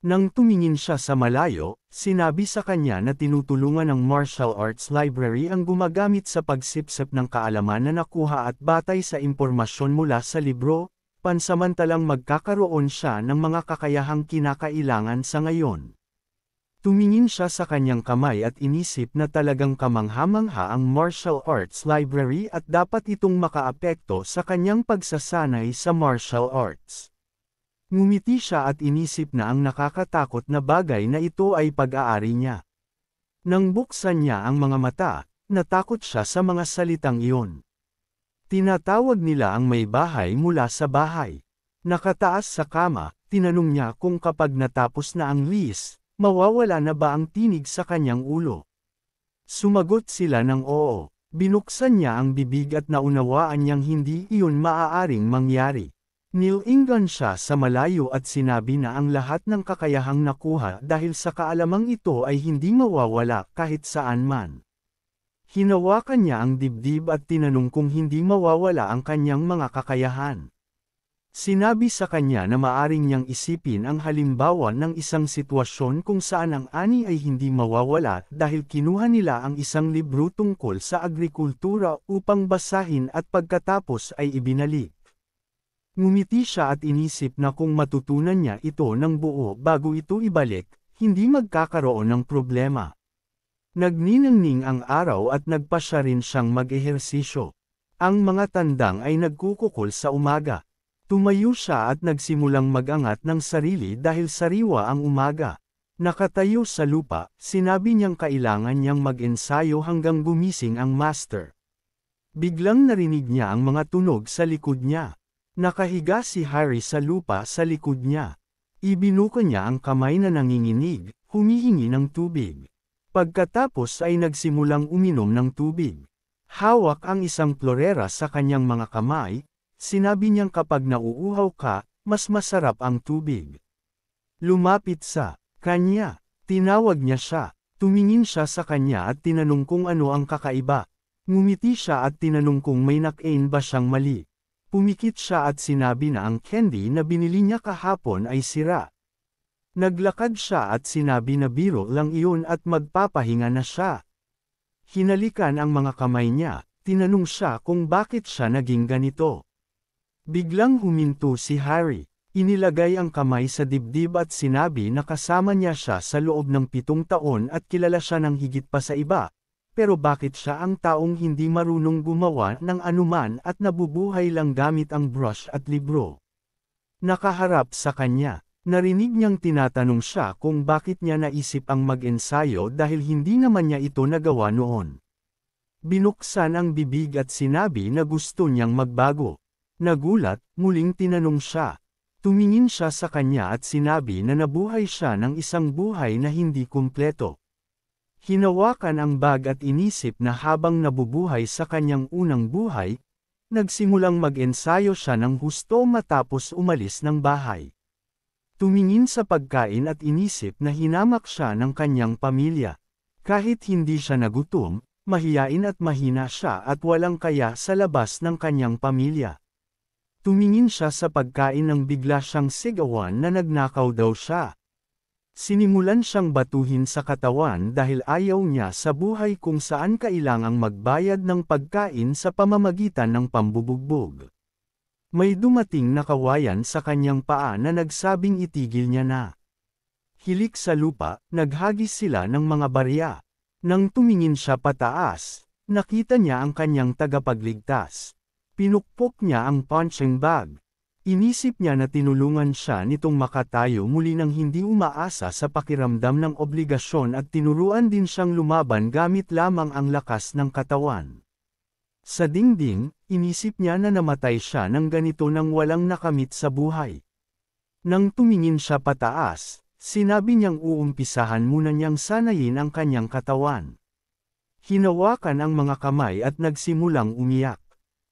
Nang tumingin siya sa malayo, sinabi sa kanya na tinutulungan ng Martial Arts Library ang gumagamit sa pagsipsip ng kaalaman na nakuha at batay sa impormasyon mula sa libro, pansamantalang magkakaroon siya ng mga kakayahang kinakailangan sa ngayon. Tumingin siya sa kanyang kamay at inisip na talagang kamangha-mangha ang Martial Arts Library at dapat itong makaapekto sa kanyang pagsasanay sa martial arts. Ngumiti siya at inisip na ang nakakatakot na bagay na ito ay pag-aari niya. Nang buksan niya ang mga mata, natakot siya sa mga salitang iyon. Tinatawag nila ang may bahay mula sa bahay. Nakataas sa kama, tinanong niya kung kapag natapos na ang lease, mawawala na ba ang tinig sa kanyang ulo. Sumagot sila ng oo. Binuksan niya ang bibig at naunawaan niyang hindi iyon maaaring mangyari. Nilingan siya sa malayo at sinabi na ang lahat ng kakayahang nakuha dahil sa kaalamang ito ay hindi mawawala kahit saan man. Hinawakan niya ang dibdib at tinanong kung hindi mawawala ang kanyang mga kakayahan. Sinabi sa kanya na maaring niyang isipin ang halimbawa ng isang sitwasyon kung saan ang ani ay hindi mawawala dahil kinuha nila ang isang libro tungkol sa agrikultura upang basahin at pagkatapos ay ibinalik. Ngumiti siya at inisip na kung matutunan niya ito ng buo bago ito ibalik, hindi magkakaroon ng problema. Nagniningning ang araw at nagpasya rin siyang mag-ehersisyo. Ang mga tandang ay nagkukukol sa umaga. Tumayo siya at nagsimulang mag-angat ng sarili dahil sariwa ang umaga. Nakatayo sa lupa, sinabi niyang kailangan niyang mag-ensayo hanggang gumising ang master. Biglang narinig niya ang mga tunog sa likod niya. Nakahiga si Harry sa lupa sa likod niya. Ibinuka niya ang kamay na nanginginig, humihingi ng tubig. Pagkatapos ay nagsimulang uminom ng tubig. Hawak ang isang plorera sa kanyang mga kamay, sinabi niyang kapag nauuhaw ka, mas masarap ang tubig. Lumapit sa kanya, tinawag niya siya, tumingin siya sa kanya at tinanong kung ano ang kakaiba. Ngumiti siya at tinanong kung may nakain ba siyang mali. Pumikit siya at sinabi na ang candy na binili niya kahapon ay sira. Naglakad siya at sinabi na biro lang iyon at magpapahinga na siya. Hinalikan ang mga kamay niya, tinanong siya kung bakit siya naging ganito. Biglang huminto si Harry. Inilagay ang kamay sa dibdib at sinabi na kasama niya siya sa loob ng 7 taon at kilala siya ng higit pa sa iba. Pero bakit siya ang taong hindi marunong gumawa ng anuman at nabubuhay lang gamit ang brush at libro? Nakaharap sa kanya, narinig niyang tinatanong siya kung bakit niya naisip ang mag-ensayo dahil hindi naman niya ito nagawa noon. Binuksan ang bibig at sinabi na gusto niyang magbago. Nagulat, muling tinanong siya. Tumingin siya sa kanya at sinabi na nabuhay siya ng isang buhay na hindi kumpleto. Hinawakan ang bag at inisip na habang nabubuhay sa kanyang unang buhay, nagsimulang mag-ensayo siya ng husto matapos umalis ng bahay. Tumingin sa pagkain at inisip na hinamak siya ng kanyang pamilya. Kahit hindi siya nagutom, mahiyain at mahina siya at walang kaya sa labas ng kanyang pamilya. Tumingin siya sa pagkain nang bigla siyang sigawan na nagnakaw daw siya. Sinimulan siyang batuhin sa katawan dahil ayaw niya sa buhay kung saan kailangang magbayad ng pagkain sa pamamagitan ng pambubugbog. May dumating na kawayan sa kanyang paa na nagsabing itigil niya na. Hilik sa lupa, naghagis sila ng mga barya. Nang tumingin siya pataas, nakita niya ang kanyang tagapagligtas. Pinukpok niya ang punching bag. Inisip niya na tinulungan siya nitong makatayo muli nang hindi umaasa sa pakiramdam ng obligasyon at tinuruan din siyang lumaban gamit lamang ang lakas ng katawan. Sa dingding, inisip niya na namatay siya ng ganito nang walang nakamit sa buhay. Nang tumingin siya pataas, sinabi niyang uumpisahan muna niyang sanayin ang kanyang katawan. Hinawakan ang mga kamay at nagsimulang umiyak.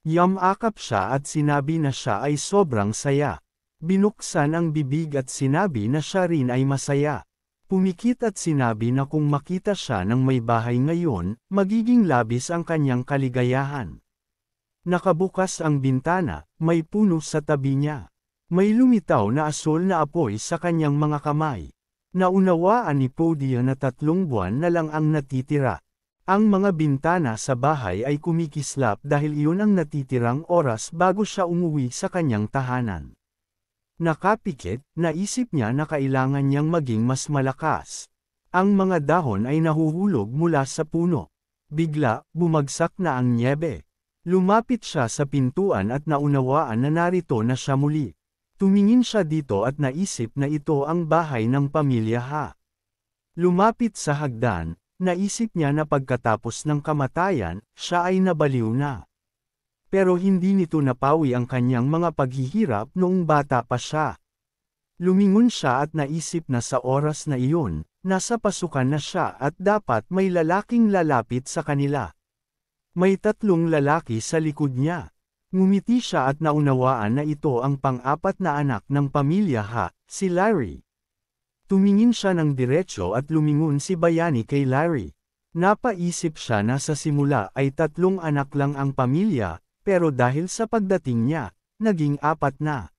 Yamakap siya at sinabi na siya ay sobrang saya. Binuksan ang bibig at sinabi na siya rin ay masaya. Pumikit at sinabi na kung makita siya ng may bahay ngayon, magiging labis ang kanyang kaligayahan. Nakabukas ang bintana, may puno sa tabi niya. May lumitaw na asol na apoy sa kanyang mga kamay. Naunawaan ni Podia na 3 buwan na lang ang natitira. Ang mga bintana sa bahay ay kumikislap dahil iyon ang natitirang oras bago siya umuwi sa kanyang tahanan. Nakapikit, naisip niya na kailangan niyang maging mas malakas. Ang mga dahon ay nahuhulog mula sa puno. Bigla, bumagsak na ang nyebe. Lumapit siya sa pintuan at naunawaan na narito na siya muli. Tumingin siya dito at naisip na ito ang bahay ng pamilya Ha. Lumapit sa hagdan, naisip niya na pagkatapos ng kamatayan, siya ay nabaliw na. Pero hindi nito napawi ang kanyang mga paghihirap noong bata pa siya. Lumingon siya at naisip na sa oras na iyon, nasa pasukan na siya at dapat may lalaking lalapit sa kanila. May 3 lalaki sa likod niya. Ngumiti siya at naunawaan na ito ang pang-4 na anak ng pamilya Ha, si Larry. Tumingin siya ng diretso at lumingon si Bayani kay Larry. Napaisip siya na sa simula ay 3 anak lang ang pamilya, pero dahil sa pagdating niya, naging 4 na.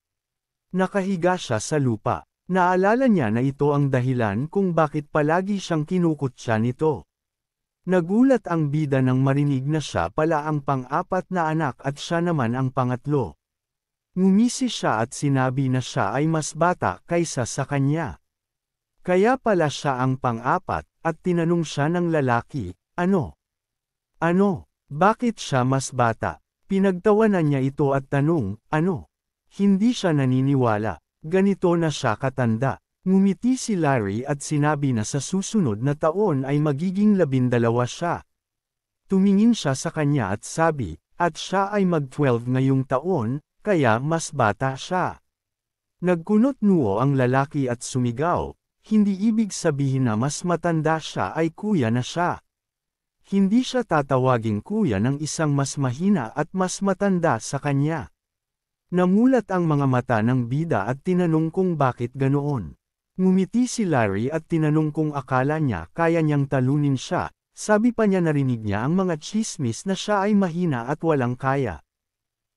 Nakahiga siya sa lupa. Naalala niya na ito ang dahilan kung bakit palagi siyang kinukutya nito. Nagulat ang bida nang marinig na siya pala ang pang-4 na anak at siya naman ang pangatlo. Ngumisi siya at sinabi na siya ay mas bata kaysa sa kanya. Kaya pala siya ang pang-4 at tinanong siya ng lalaki, ano? Ano? Bakit siya mas bata? Pinagtawanan niya ito at tanong, ano? Hindi siya naniniwala. Ganito na siya katanda. Ngumiti si Larry at sinabi na sa susunod na taon ay magiging 12 siya. Tumingin siya sa kanya at sabi, at siya ay mag-12 ngayong taon, kaya mas bata siya. Nagkunot-nuo ang lalaki at sumigaw, hindi ibig sabihin na mas matanda siya ay kuya na siya. Hindi siya tatawaging kuya ng isang mas mahina at mas matanda sa kanya. Namulat ang mga mata ng bida at tinanong kung bakit ganoon. Ngumiti si Larry at tinanong kung akala niya kaya niyang talunin siya, sabi pa niya narinig niya ang mga tsismis na siya ay mahina at walang kaya.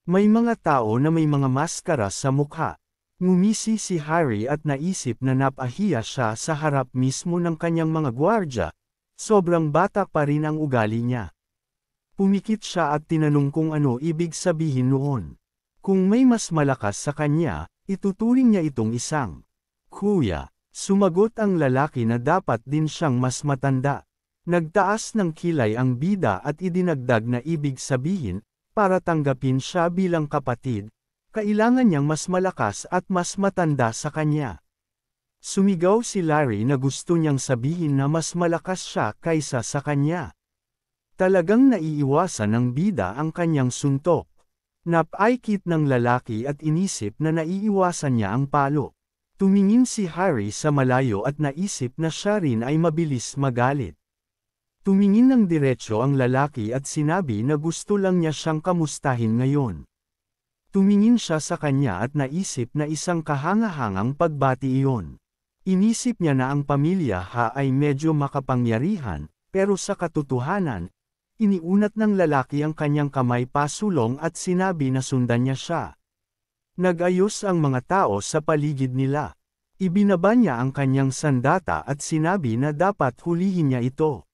May mga tao na may mga maskara sa mukha. Ngumisi si Harry at naisip na napahiya siya sa harap mismo ng kanyang mga gwardya. Sobrang bata pa rin ang ugali niya. Pumikit siya at tinanong kung ano ibig sabihin noon. Kung may mas malakas sa kanya, ituturing niya itong isang kuya. Sumagot ang lalaki na dapat din siyang mas matanda. Nagtaas ng kilay ang bida at idinagdag na ibig sabihin, para tanggapin siya bilang kapatid, kailangan niyang mas malakas at mas matanda sa kanya. Sumigaw si Larry na gusto niyang sabihin na mas malakas siya kaysa sa kanya. Talagang naiiwasan ng bida ang kanyang suntok. Napaikit ng lalaki at inisip na naiiwasan niya ang palo. Tumingin si Harry sa malayo at naisip na siya rin ay mabilis magalit. Tumingin ng diretso ang lalaki at sinabi na gusto lang niya siyang kamustahin ngayon. Tumingin siya sa kanya at naisip na isang kahangahangang pagbati iyon. Inisip niya na ang pamilya Ha ay medyo makapangyarihan, pero sa katotohanan, iniunat ng lalaki ang kanyang kamay pasulong at sinabi na sundan niya siya. Nag-ayos ang mga tao sa paligid nila. Ibinaba niya ang kanyang sandata at sinabi na dapat hulihin niya ito.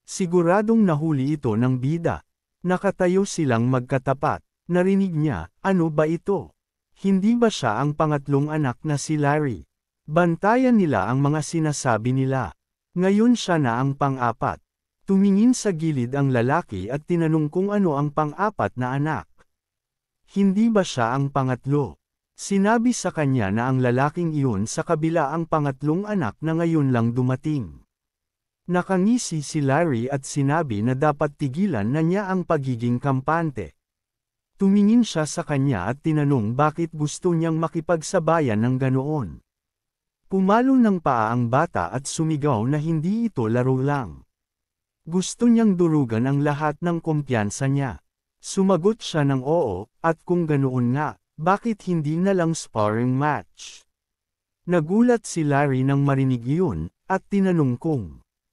Siguradong nahuli ito ng bida. Nakatayo silang magkatapat. Narinig niya, ano ba ito? Hindi ba siya ang pangatlong anak na si Larry? Bantayan nila ang mga sinasabi nila. Ngayon siya na ang pang-apat. Tumingin sa gilid ang lalaki at tinanong kung ano ang pang-apat na anak. Hindi ba siya ang pangatlo? Sinabi sa kanya na ang lalaking iyon sa kabila ang pangatlong anak na ngayon lang dumating. Nakangisi si Larry at sinabi na dapat tigilan na niya ang pagiging kampante. Tumingin siya sa kanya at tinanong bakit gusto niyang makipagsabayan ng ganoon. Pumalo ng paa ang bata at sumigaw na hindi ito laro lang. Gusto niyang durugan ang lahat ng kumpiyansa niya. Sumagot siya ng oo, at kung ganoon nga, bakit hindi na lang sparring match? Nagulat si Larry nang marinig iyon, at tinanong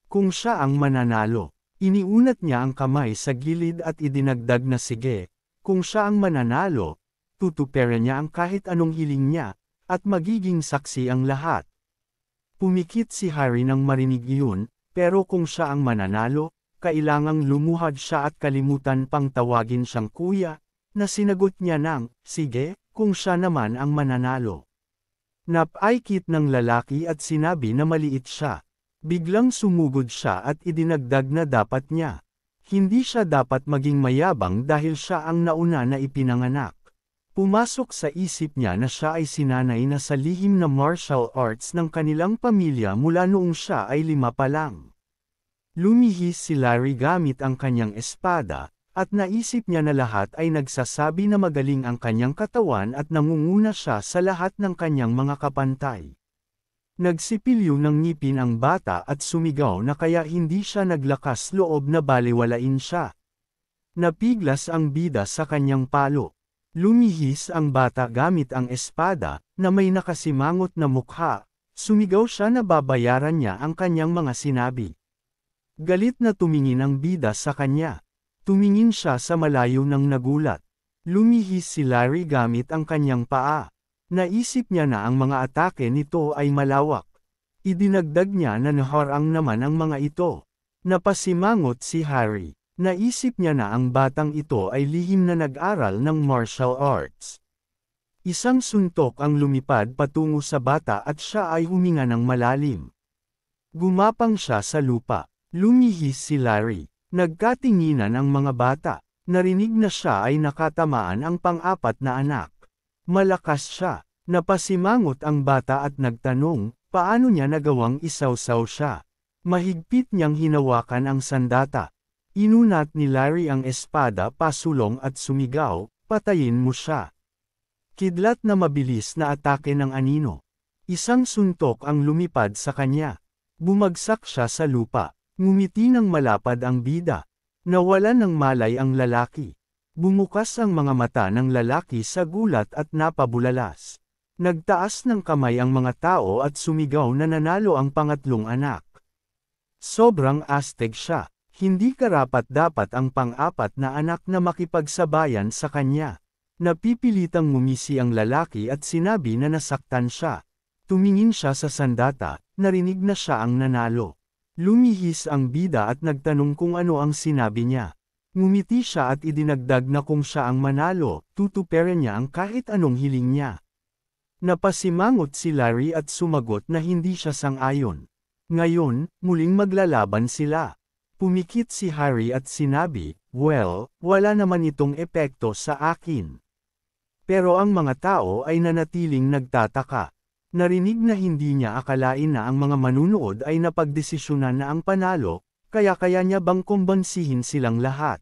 kung siya ang mananalo. Iniunat niya ang kamay sa gilid at idinagdag na sige. Kung siya ang mananalo, tutuperan niya ang kahit anong hiling niya, at magiging saksi ang lahat. Pumikit si Harry nang marinig iyon, pero kung siya ang mananalo, kailangang lumuhad siya at kalimutan pang tawagin siyang kuya, na sinagot niya ng, sige, kung siya naman ang mananalo. Napaikit ng lalaki at sinabi na maliit siya. Biglang sumugod siya at idinagdag na dapat niya. Hindi siya dapat maging mayabang dahil siya ang nauna na ipinanganak. Pumasok sa isip niya na siya ay sinanay na sa lihim na martial arts ng kanilang pamilya mula noong siya ay 5 pa lang. Lumihis si Larry gamit ang kanyang espada, at naisip niya na lahat ay nagsasabi na magaling ang kanyang katawan at nangunguna siya sa lahat ng kanyang mga kapantay. Nagsipilyo ng ngipin ang bata at sumigaw na kaya hindi siya naglakas loob na baliwalain siya. Napiglas ang bida sa kanyang palo. Lumihis ang bata gamit ang espada, na may nakasimangot na mukha. Sumigaw siya na babayaran niya ang kanyang mga sinabi. Galit na tumingin ang bida sa kanya. Tumingin siya sa malayo ng nagulat. Lumihis si Larry gamit ang kanyang paa. Naisip niya na ang mga atake nito ay malawak. Idinagdag niya na naharang naman ang mga ito. Napasimangot si Harry. Naisip niya na ang batang ito ay lihim na nag-aral ng martial arts. Isang suntok ang lumipad patungo sa bata at siya ay huminga ng malalim. Gumapang siya sa lupa. Lumihis si Larry. Nagkatinginan ang mga bata. Narinig na siya ay nakatamaan ang pang-apat na anak. Malakas siya. Napasimangot ang bata at nagtanong, paano niya nagawang isawsaw siya. Mahigpit niyang hinawakan ang sandata. Inunat ni Larry ang espada pasulong at sumigaw, patayin mo siya. Kidlat na mabilis na atake ng anino. Isang suntok ang lumipad sa kanya. Bumagsak siya sa lupa. Ngumiti ng malapad ang bida. Nawalan ng malay ang lalaki. Bumukas ang mga mata ng lalaki sa gulat at napabulalas. Nagtaas ng kamay ang mga tao at sumigaw na nanalo ang pangatlong anak. Sobrang astig siya. Hindi karapat-dapat ang pang-apat na anak na makipagsabayan sa kanya. Napipilitang ngumisi ang lalaki at sinabi na nasaktan siya. Tumingin siya sa sandata, narinig na siya ang nanalo. Lumihis ang bida at nagtanong kung ano ang sinabi niya. Ngumiti siya at idinagdag na kung siya ang manalo, tutuperan niya ang kahit anong hiling niya. Napasimangot si Larry at sumagot na hindi siya sang-ayon. Ngayon, muling maglalaban sila. Pumikit si Harry at sinabi, well, wala naman itong epekto sa akin. Pero ang mga tao ay nanatiling nagtataka. Narinig na hindi niya akalain na ang mga manunood ay napagdesisyonan na ang panalo, kaya niya bang kumbansihin silang lahat.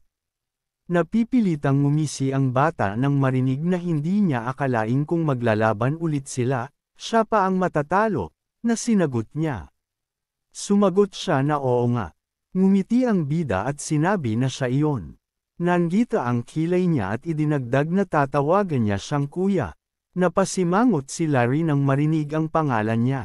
Napipilitang ngumisi ang bata nang marinig na hindi niya akalain kung maglalaban ulit sila, siya pa ang matatalo, na sinagot niya. Sumagot siya na oo nga. Ngumiti ang bida at sinabi na siya iyon. Nandita ang kilay niya at idinagdag na tatawagan niya siyang kuya. Napasimangot si Larry nang marinig ang pangalan niya.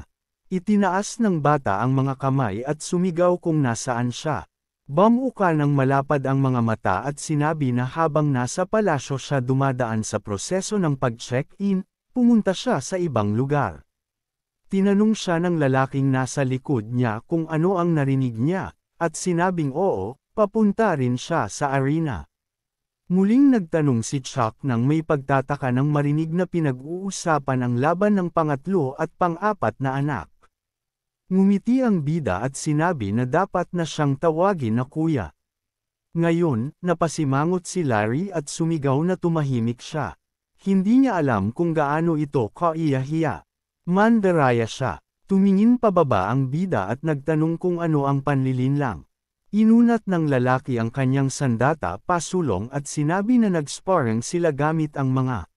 Itinaas ng bata ang mga kamay at sumigaw kung nasaan siya. Bumuka ng malapad ang mga mata at sinabi na habang nasa palasyo siya dumadaan sa proseso ng pag-check-in, pumunta siya sa ibang lugar. Tinanong siya ng lalaking nasa likod niya kung ano ang narinig niya, at sinabing oo, papunta rin siya sa arena. Muling nagtanong si Chuck nang may pagtataka nang marinig na pinag-uusapan ang laban ng pangatlo at pang-apat na anak. Ngumiti ang bida at sinabi na dapat na siyang tawagin na kuya. Ngayon, napasimangot si Larry at sumigaw na tumahimik siya. Hindi niya alam kung gaano ito kaiyahiya. Mandaraya siya. Tumingin pababa ang bida at nagtanong kung ano ang panlilinlang. Inunat ng lalaki ang kanyang sandata pasulong at sinabi na nag-sparring sila gamit ang mga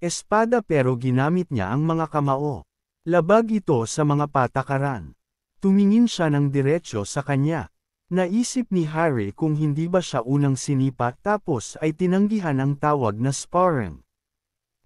espada pero ginamit niya ang mga kamao. Labag ito sa mga patakaran. Tumingin siya ng diretsyo sa kanya. Naisip ni Harry kung hindi ba siya unang sinipa tapos ay tinanggihan ang tawag na sparring.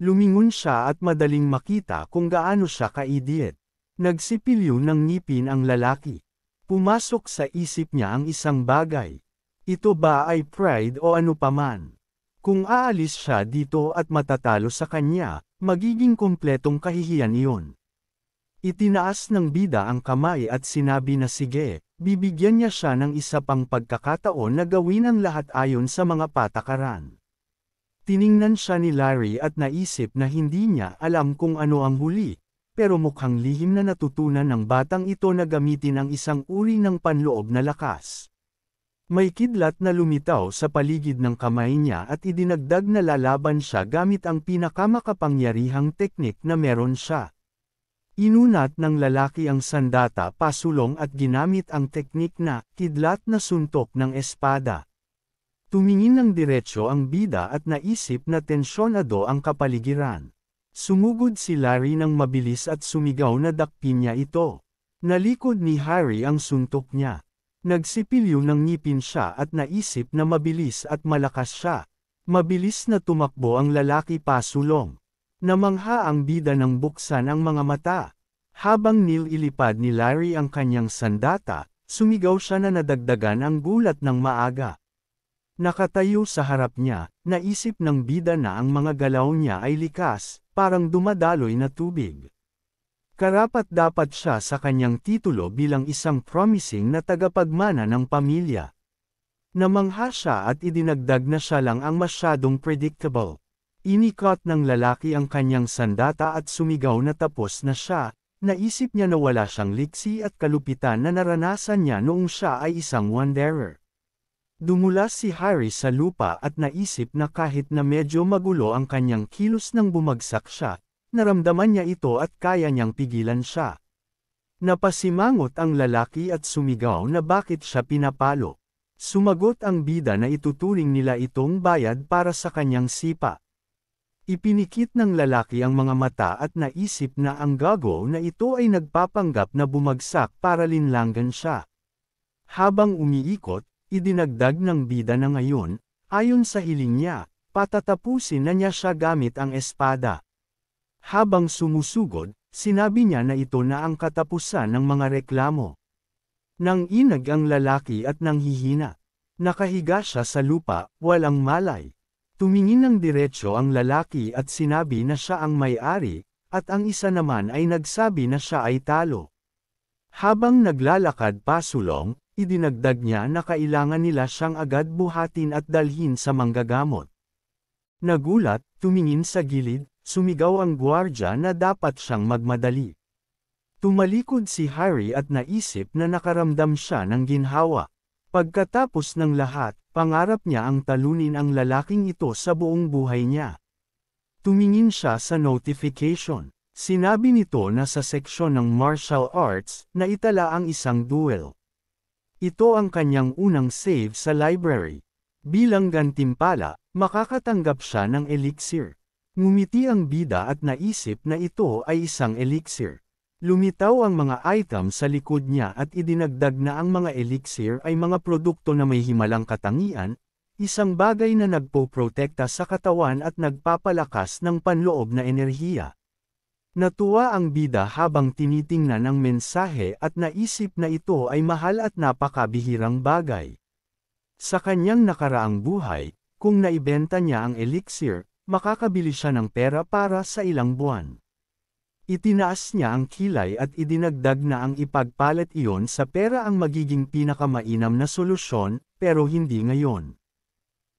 Lumingon siya at madaling makita kung gaano siya ka-idiot. Nagsipilyo ng ngipin ang lalaki. Pumasok sa isip niya ang isang bagay. Ito ba ay pride o ano paman? Kung aalis siya dito at matatalo sa kanya, magiging kumpletong kahihiyan iyon. Itinaas ng bida ang kamay at sinabi na sige, bibigyan niya siya ng isa pang pagkakataon na gawin ang lahat ayon sa mga patakaran. Tiningnan siya ni Larry at naisip na hindi niya alam kung ano ang huli. Pero mukhang lihim na natutunan ng batang ito na gamitin ang isang uri ng panloob na lakas. May kidlat na lumitaw sa paligid ng kamay niya at idinagdag na lalaban siya gamit ang pinakamakapangyarihang teknik na meron siya. Inunat ng lalaki ang sandata pasulong at ginamit ang teknik na kidlat na suntok ng espada. Tumingin ng diretsyo ang bida at naisip na tensyonado ang kapaligiran. Sumugod si Larry ng mabilis at sumigaw na dakpin niya ito. Nalikod ni Harry ang suntok niya. Nagsipilyo ng ngipin siya at naisip na mabilis at malakas siya. Mabilis na tumakbo ang lalaki pasulong. Namangha ang bida ng buksan ang mga mata. Habang nililipad ni Larry ang kanyang sandata, sumigaw siya na nadagdagan ang gulat ng maaga. Nakatayo sa harap niya, naisip ng bida na ang mga galaw niya ay likas, parang dumadaloy na tubig. Karapat-dapat siya sa kanyang titulo bilang isang promising na tagapagmana ng pamilya. Namangha siya at idinagdag na siya lang ang masyadong predictable. Inikot ng lalaki ang kanyang sandata at sumigaw na tapos na siya, naisip niya na wala siyang liksi at kalupitan na naranasan niya noong siya ay isang wanderer. Dumulas si Harry sa lupa at naisip na kahit na medyo magulo ang kanyang kilos nang bumagsak siya, naramdaman niya ito at kaya niyang pigilan siya. Napasimangot ang lalaki at sumigaw na bakit siya pinapalo. Sumagot ang bida na ituturing nila itong bayad para sa kanyang sipa. Ipinikit ng lalaki ang mga mata at naisip na ang gago na ito ay nagpapanggap na bumagsak para linlangan siya. Habang umiikot, idinagdag ng bida na ngayon, ayon sa hiling niya, patatapusin na niya siya gamit ang espada. Habang sumusugod, sinabi niya na ito na ang katapusan ng mga reklamo. Nang inag ang lalaki at nanghihina. Nakahiga siya sa lupa, walang malay. Tumingin ng diretsyo ang lalaki at sinabi na siya ang may-ari, at ang isa naman ay nagsabi na siya ay talo. Habang naglalakad pasulong, idinagdag niya na kailangan nila siyang agad buhatin at dalhin sa manggagamot. Nagulat, tumingin sa gilid, sumigaw ang gwardya na dapat siyang magmadali. Tumalikod si Harry at naisip na nakaramdam siya ng ginhawa. Pagkatapos ng lahat, pangarap niya ang talunin ang lalaking ito sa buong buhay niya. Tumingin siya sa notification. Sinabi nito na sa seksyon ng martial arts, na itala ang isang duel. Ito ang kanyang unang save sa library. Bilang gantimpala, makakatanggap siya ng elixir. Ngumiti ang bida at naisip na ito ay isang elixir. Lumitaw ang mga item sa likod niya at idinagdag na ang mga elixir ay mga produkto na may himalang katangian, isang bagay na nagpoprotekta sa katawan at nagpapalakas ng panloob na enerhiya. Natuwa ang bida habang tinitingnan ang mensahe at naisip na ito ay mahal at napakabihirang bagay. Sa kanyang nakaraang buhay, kung naibenta niya ang elixir, makakabili siya ng pera para sa ilang buwan. Itinaas niya ang kilay at idinagdag na ang ipagpalit iyon sa pera ang magiging pinakamainam na solusyon, pero hindi ngayon.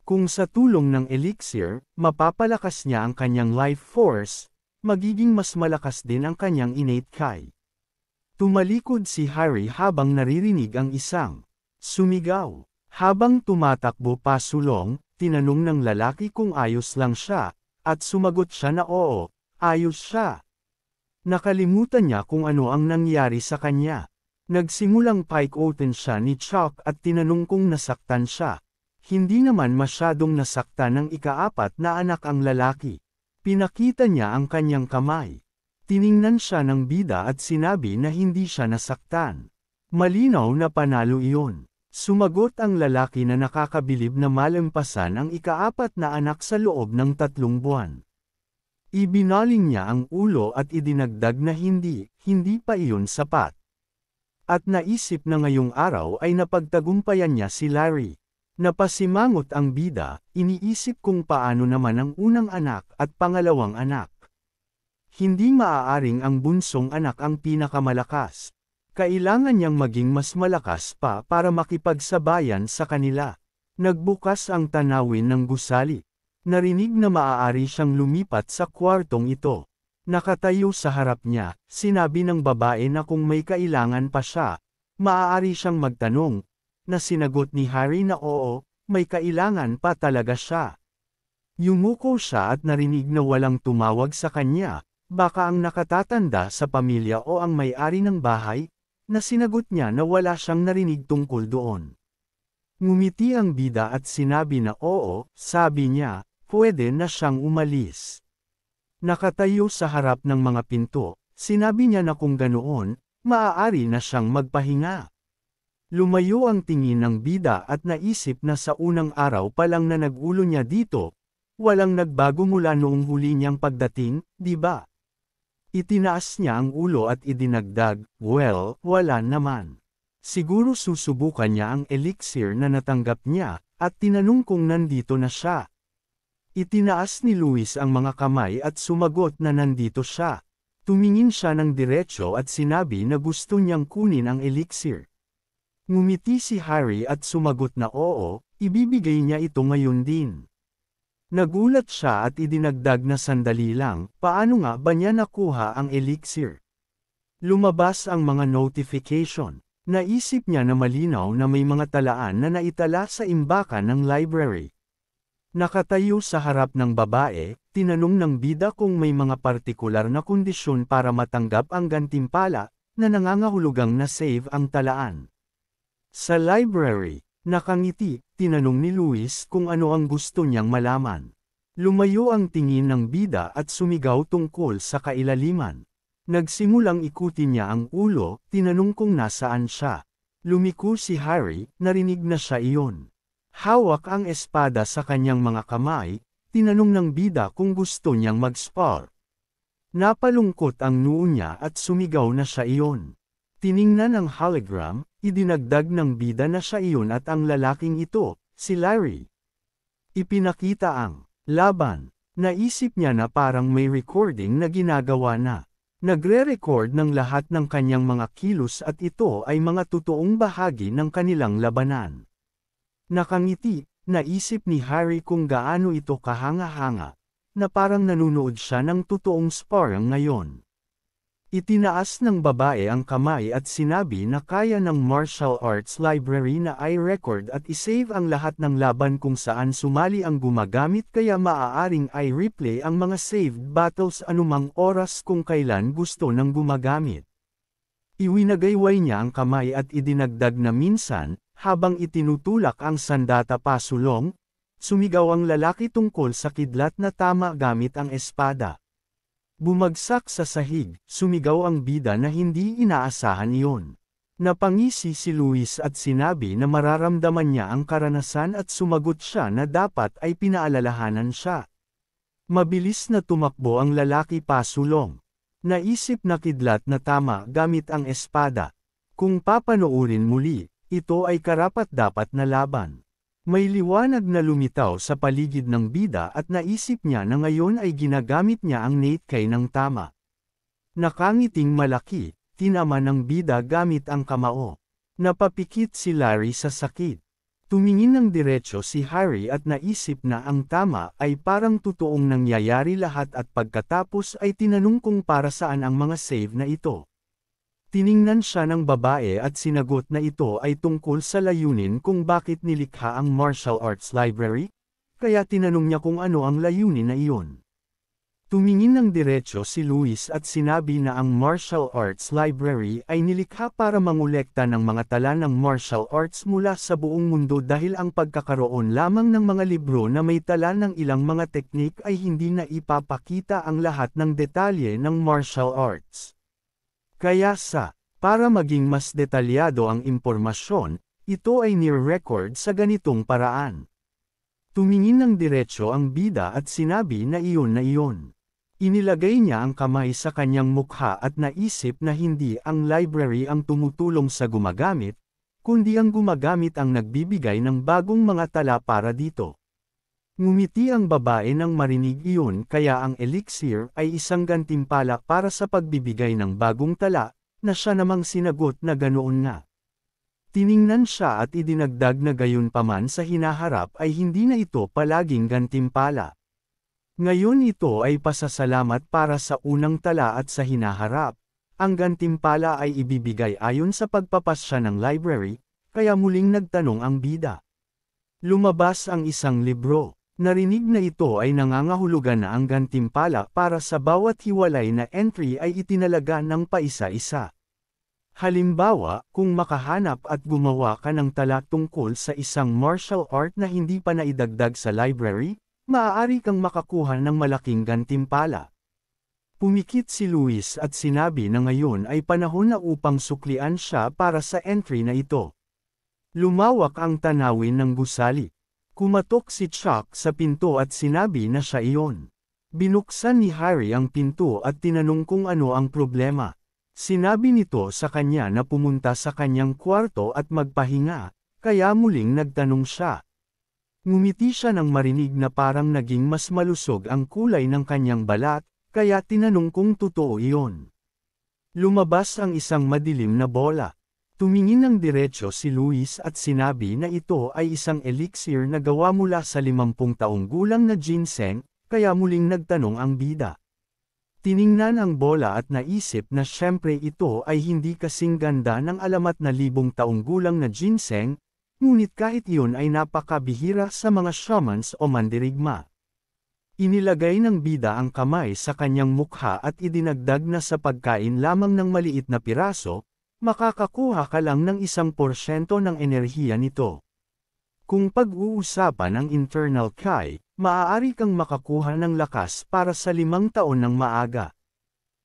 Kung sa tulong ng elixir, mapapalakas niya ang kanyang life force, magiging mas malakas din ang kanyang innate kai. Tumalikod si Harry habang naririnig ang isang sumigaw. Habang tumatakbo pasulong, tinanong ng lalaki kung ayos lang siya, at sumagot siya na oo, ayos siya. Nakalimutan niya kung ano ang nangyari sa kanya. Nagsimulang pike-open siya ni Chuck at tinanong kung nasaktan siya. Hindi naman masyadong nasaktan ng ikaapat na anak ang lalaki. Pinakita niya ang kanyang kamay. Tiningnan siya ng bida at sinabi na hindi siya nasaktan. Malinaw na panalo iyon. Sumagot ang lalaki na nakakabilib na malampasan ang ikaapat na anak sa loob ng 3 buwan. Ibinaling niya ang ulo at idinagdag na hindi pa iyon sapat. At naisip na ngayong araw ay napagtagumpayan niya si Larry. Napasimangot ang bida, iniisip kung paano naman ang unang anak at pangalawang anak. Hindi maaaring ang bunsong anak ang pinakamalakas. Kailangan niyang maging mas malakas pa para makipagsabayan sa kanila. Nagbukas ang tanawin ng gusali. Narinig na maaari siyang lumipat sa kwartong ito. Nakatayo sa harap niya, sinabi ng babae na kung may kailangan pa siya, maaari siyang magtanong. Na sinagot ni Harry na oo, may kailangan pa talaga siya. Yumuko siya at narinig na walang tumawag sa kanya, baka ang nakatatanda sa pamilya o ang may-ari ng bahay, na sinagot niya na wala siyang narinig tungkol doon. Ngumiti ang bida at sinabi na oo, sabi niya, pwede na siyang umalis. Nakatayo sa harap ng mga pinto, sinabi niya na kung ganoon, maaari na siyang magpahinga. Lumayo ang tingin ng bida at naisip na sa unang araw pa lang na nagulo niya dito, walang nagbago mula noong huli niyang pagdating, di ba? Itinaas niya ang ulo at idinagdag, well, wala naman. Siguro susubukan niya ang elixir na natanggap niya, at tinanong kung nandito na siya. Itinaas ni Louis ang mga kamay at sumagot na nandito siya. Tumingin siya ng diretso at sinabi na gusto niyang kunin ang elixir. Ngumiti si Harry at sumagot na oo, ibibigay niya ito ngayon din. Nagulat siya at idinagdag na sandali lang, paano nga ba niya nakuha ang elixir? Lumabas ang mga notification. Naisip niya na malinaw na may mga talaan na naitala sa imbakan ng library. Nakatayo sa harap ng babae, tinanong ng bida kung may mga partikular na kondisyon para matanggap ang gantimpala, na nangangahulugang na-save ang talaan. Sa library, nakangiti, tinanong ni Louis kung ano ang gusto niyang malaman. Lumayo ang tingin ng bida at sumigaw tungkol sa kailaliman. Nagsimulang ikutin niya ang ulo, tinanong kung nasaan siya. Lumiko si Harry, narinig na siya iyon. Hawak ang espada sa kanyang mga kamay, tinanong ng bida kung gusto niyang mag-spar. Napalungkot ang noo niya at sumigaw na siya iyon. Tiningnan ang hologram, idinagdag ng bida na siya iyon at ang lalaking ito, si Larry. Ipinakita ang laban. Naisip niya na parang may recording na ginagawa na. Nagre-record ng lahat ng kanyang mga kilos at ito ay mga totoong bahagi ng kanilang labanan. Nakangiti, naisip ni Harry kung gaano ito kahanga-hanga, na parang nanunood siya ng totoong sparring ngayon. Itinaas ng babae ang kamay at sinabi na kaya ng martial arts library na i-record at isave ang lahat ng laban kung saan sumali ang gumagamit kaya maaaring i-replay ang mga saved battles anumang oras kung kailan gusto ng gumagamit. Iwinagayway niya ang kamay at idinagdag na minsan, habang itinutulak ang sandata pasulong, sumigaw ang lalaki tungkol sa kidlat na tama gamit ang espada. Bumagsak sa sahig, sumigaw ang bida na hindi inaasahan iyon. Napangisi si Luis at sinabi na mararamdaman niya ang karanasan at sumagot siya na dapat ay pinaalalahanan siya. Mabilis na tumakbo ang lalaki pasulong. Naisip na kidlat na tama gamit ang espada. Kung papanoorin muli, ito ay karapat-dapat na laban. May liwanag na lumitaw sa paligid ng bida at naisip niya na ngayon ay ginagamit niya ang Nate Kay ng tama. Nakangiting malaki, tinama ng bida gamit ang kamao. Napapikit si Larry sa sakit. Tumingin ng diretso si Harry at naisip na ang tama ay parang totoong nangyayari lahat at pagkatapos ay tinanong kung para saan ang mga save na ito. Tiningnan siya ng babae at sinagot na ito ay tungkol sa layunin kung bakit nilikha ang martial arts library, kaya tinanong niya kung ano ang layunin na iyon. Tumingin ng diretso si Luis at sinabi na ang martial arts library ay nilikha para mangolekta ng mga tala ng martial arts mula sa buong mundo dahil ang pagkakaroon lamang ng mga libro na may tala ng ilang mga teknik ay hindi na ipapakita ang lahat ng detalye ng martial arts. Kaya para maging mas detalyado ang impormasyon, ito ay near-record sa ganitong paraan. Tumingin ng diretso ang bida at sinabi na iyon na iyon. Inilagay niya ang kamay sa kanyang mukha at naisip na hindi ang library ang tumutulong sa gumagamit, kundi ang gumagamit ang nagbibigay ng bagong mga tala para dito. Ngumiti ang babae nang marinig iyon kaya ang elixir ay isang gantimpala para sa pagbibigay ng bagong tala, na siya namang sinagot na ganoon nga. Tiningnan siya at idinagdag na gayunpaman sa hinaharap ay hindi na ito palaging gantimpala. Ngayon ito ay pasasalamat para sa unang tala at sa hinaharap. Ang gantimpala ay ibibigay ayon sa pagpapasya ng library, kaya muling nagtanong ang bida. Lumabas ang isang libro. Narinig na ito ay nangangahulugan na ang gantimpala para sa bawat hiwalay na entry ay itinalaga ng paisa-isa. Halimbawa, kung makahanap at gumawa ka ng tala tungkol sa isang martial art na hindi pa naidagdag sa library, maaari kang makakuha ng malaking gantimpala. Pumikit si Luis at sinabi na ngayon ay panahon na upang suklian siya para sa entry na ito. Lumawak ang tanawin ng gusali. Kumatok si Chuck sa pinto at sinabi na siya iyon. Binuksan ni Harry ang pinto at tinanong kung ano ang problema. Sinabi nito sa kanya na pumunta sa kanyang kwarto at magpahinga, kaya muling nagtanong siya. Ngumiti siya nang marinig na parang naging mas malusog ang kulay ng kanyang balat, kaya tinanong kung totoo iyon. Lumabas ang isang madilim na bola. Tumingin ng diretso si Luis at sinabi na ito ay isang elixir na gawa mula sa 50 taong gulang na ginseng, kaya muling nagtanong ang bida. Tiningnan ang bola at naisip na syempre ito ay hindi kasing ganda ng alamat na 1000 taong gulang na ginseng, ngunit kahit iyon ay napakabihira sa mga shamans o mandirigma. Inilagay ng bida ang kamay sa kanyang mukha at idinagdag na sa pagkain lamang ng maliit na piraso, makakakuha ka lang ng 1% ng enerhiya nito. Kung pag-uusapan ang internal Kai, maaari kang makakuha ng lakas para sa 5 taon ng maaga.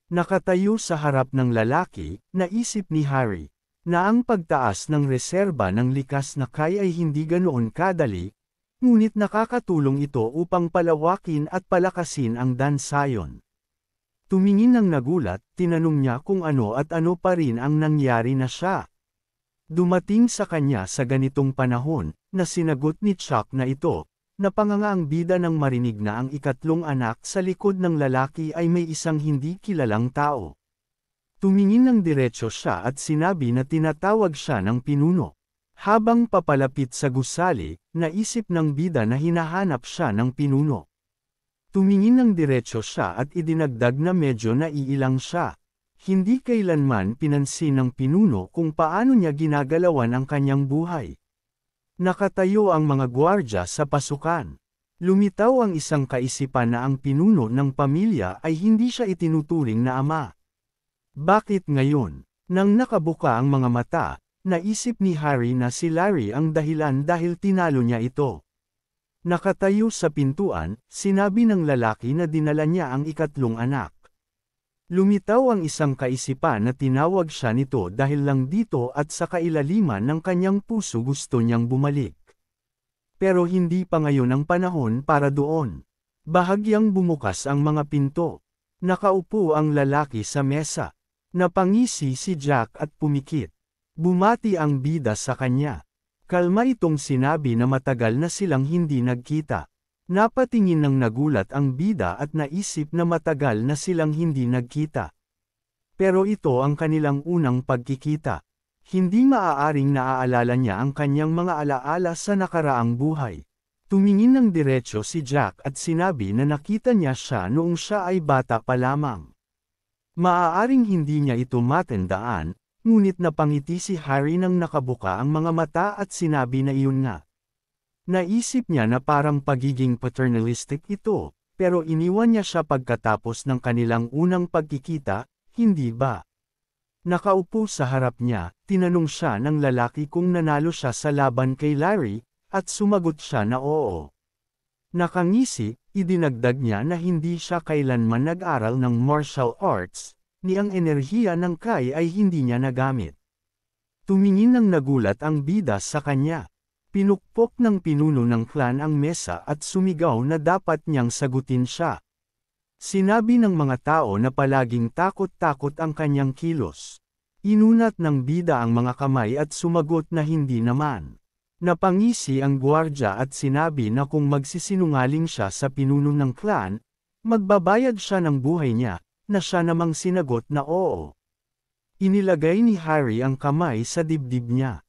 Nakatayo sa harap ng lalaki, naisip ni Harry, na ang pagtaas ng reserba ng likas na Kai ay hindi ganoon kadali, ngunit nakakatulong ito upang palawakin at palakasin ang dansayon. Tumingin ng nagulat, tinanong niya kung ano at ano pa rin ang nangyari na siya. Dumating sa kanya sa ganitong panahon, na sinagot ni Chuck na ito, napanganga ang bida nang marinig na ang ikatlong anak sa likod ng lalaki ay may isang hindi kilalang tao. Tumingin ng diretso siya at sinabi na tinatawag siya ng pinuno. Habang papalapit sa gusali, naisip ng bida na hinahanap siya ng pinuno. Tumingin ng diretso siya at idinagdag na medyo naiilang siya. Hindi kailanman pinansin ng pinuno kung paano niya ginagalawan ang kanyang buhay. Nakatayo ang mga gwardya sa pasukan. Lumitaw ang isang kaisipan na ang pinuno ng pamilya ay hindi siya itinuturing na ama. Bakit ngayon? Nang nakabuka ang mga mata, naisip ni Harry na si Larry ang dahilan dahil tinalo niya ito. Nakatayo sa pintuan, sinabi ng lalaki na dinala niya ang ikatlong anak. Lumitaw ang isang kaisipan na tinawag siya nito dahil lang dito at sa kailaliman ng kanyang puso gusto niyang bumalik. Pero hindi pa ngayon ang panahon para doon. Bahagyang bumukas ang mga pinto. Nakaupo ang lalaki sa mesa. Napangisi si Jack at pumikit. Bumati ang bida sa kanya. Kalma itong sinabi na matagal na silang hindi nagkita. Napatingin ng nagulat ang bida at naisip na matagal na silang hindi nagkita. Pero ito ang kanilang unang pagkikita. Hindi maaaring naaalala niya ang kanyang mga alaala sa nakaraang buhay. Tumingin ng diretso si Jack at sinabi na nakita niya siya noong siya ay bata pa lamang. Maaaring hindi niya ito matandaan, ngunit napangiti si Harry nang nakabuka ang mga mata at sinabi na iyon nga. Naisip niya na parang pagiging paternalistic ito, pero iniwan niya siya pagkatapos ng kanilang unang pagkikita, hindi ba? Nakaupo sa harap niya, tinanong siya ng lalaki kung nanalo siya sa laban kay Larry, at sumagot siya na oo. Nakangisi, idinagdag niya na hindi siya kailanman nag-aral ng martial arts, ni ang enerhiya ng Kai ay hindi niya nagamit. Tumingin ng nagulat ang bida sa kanya. Pinukpok ng pinuno ng clan ang mesa at sumigaw na dapat niyang sagutin siya. Sinabi ng mga tao na palaging takot-takot ang kanyang kilos. Inunat ng bida ang mga kamay at sumagot na hindi naman. Napangisi ang gwardya at sinabi na kung magsisinungaling siya sa pinuno ng clan, magbabayad siya ng buhay niya, na siya namang sinagot na oo. Inilagay ni Harry ang kamay sa dibdib niya.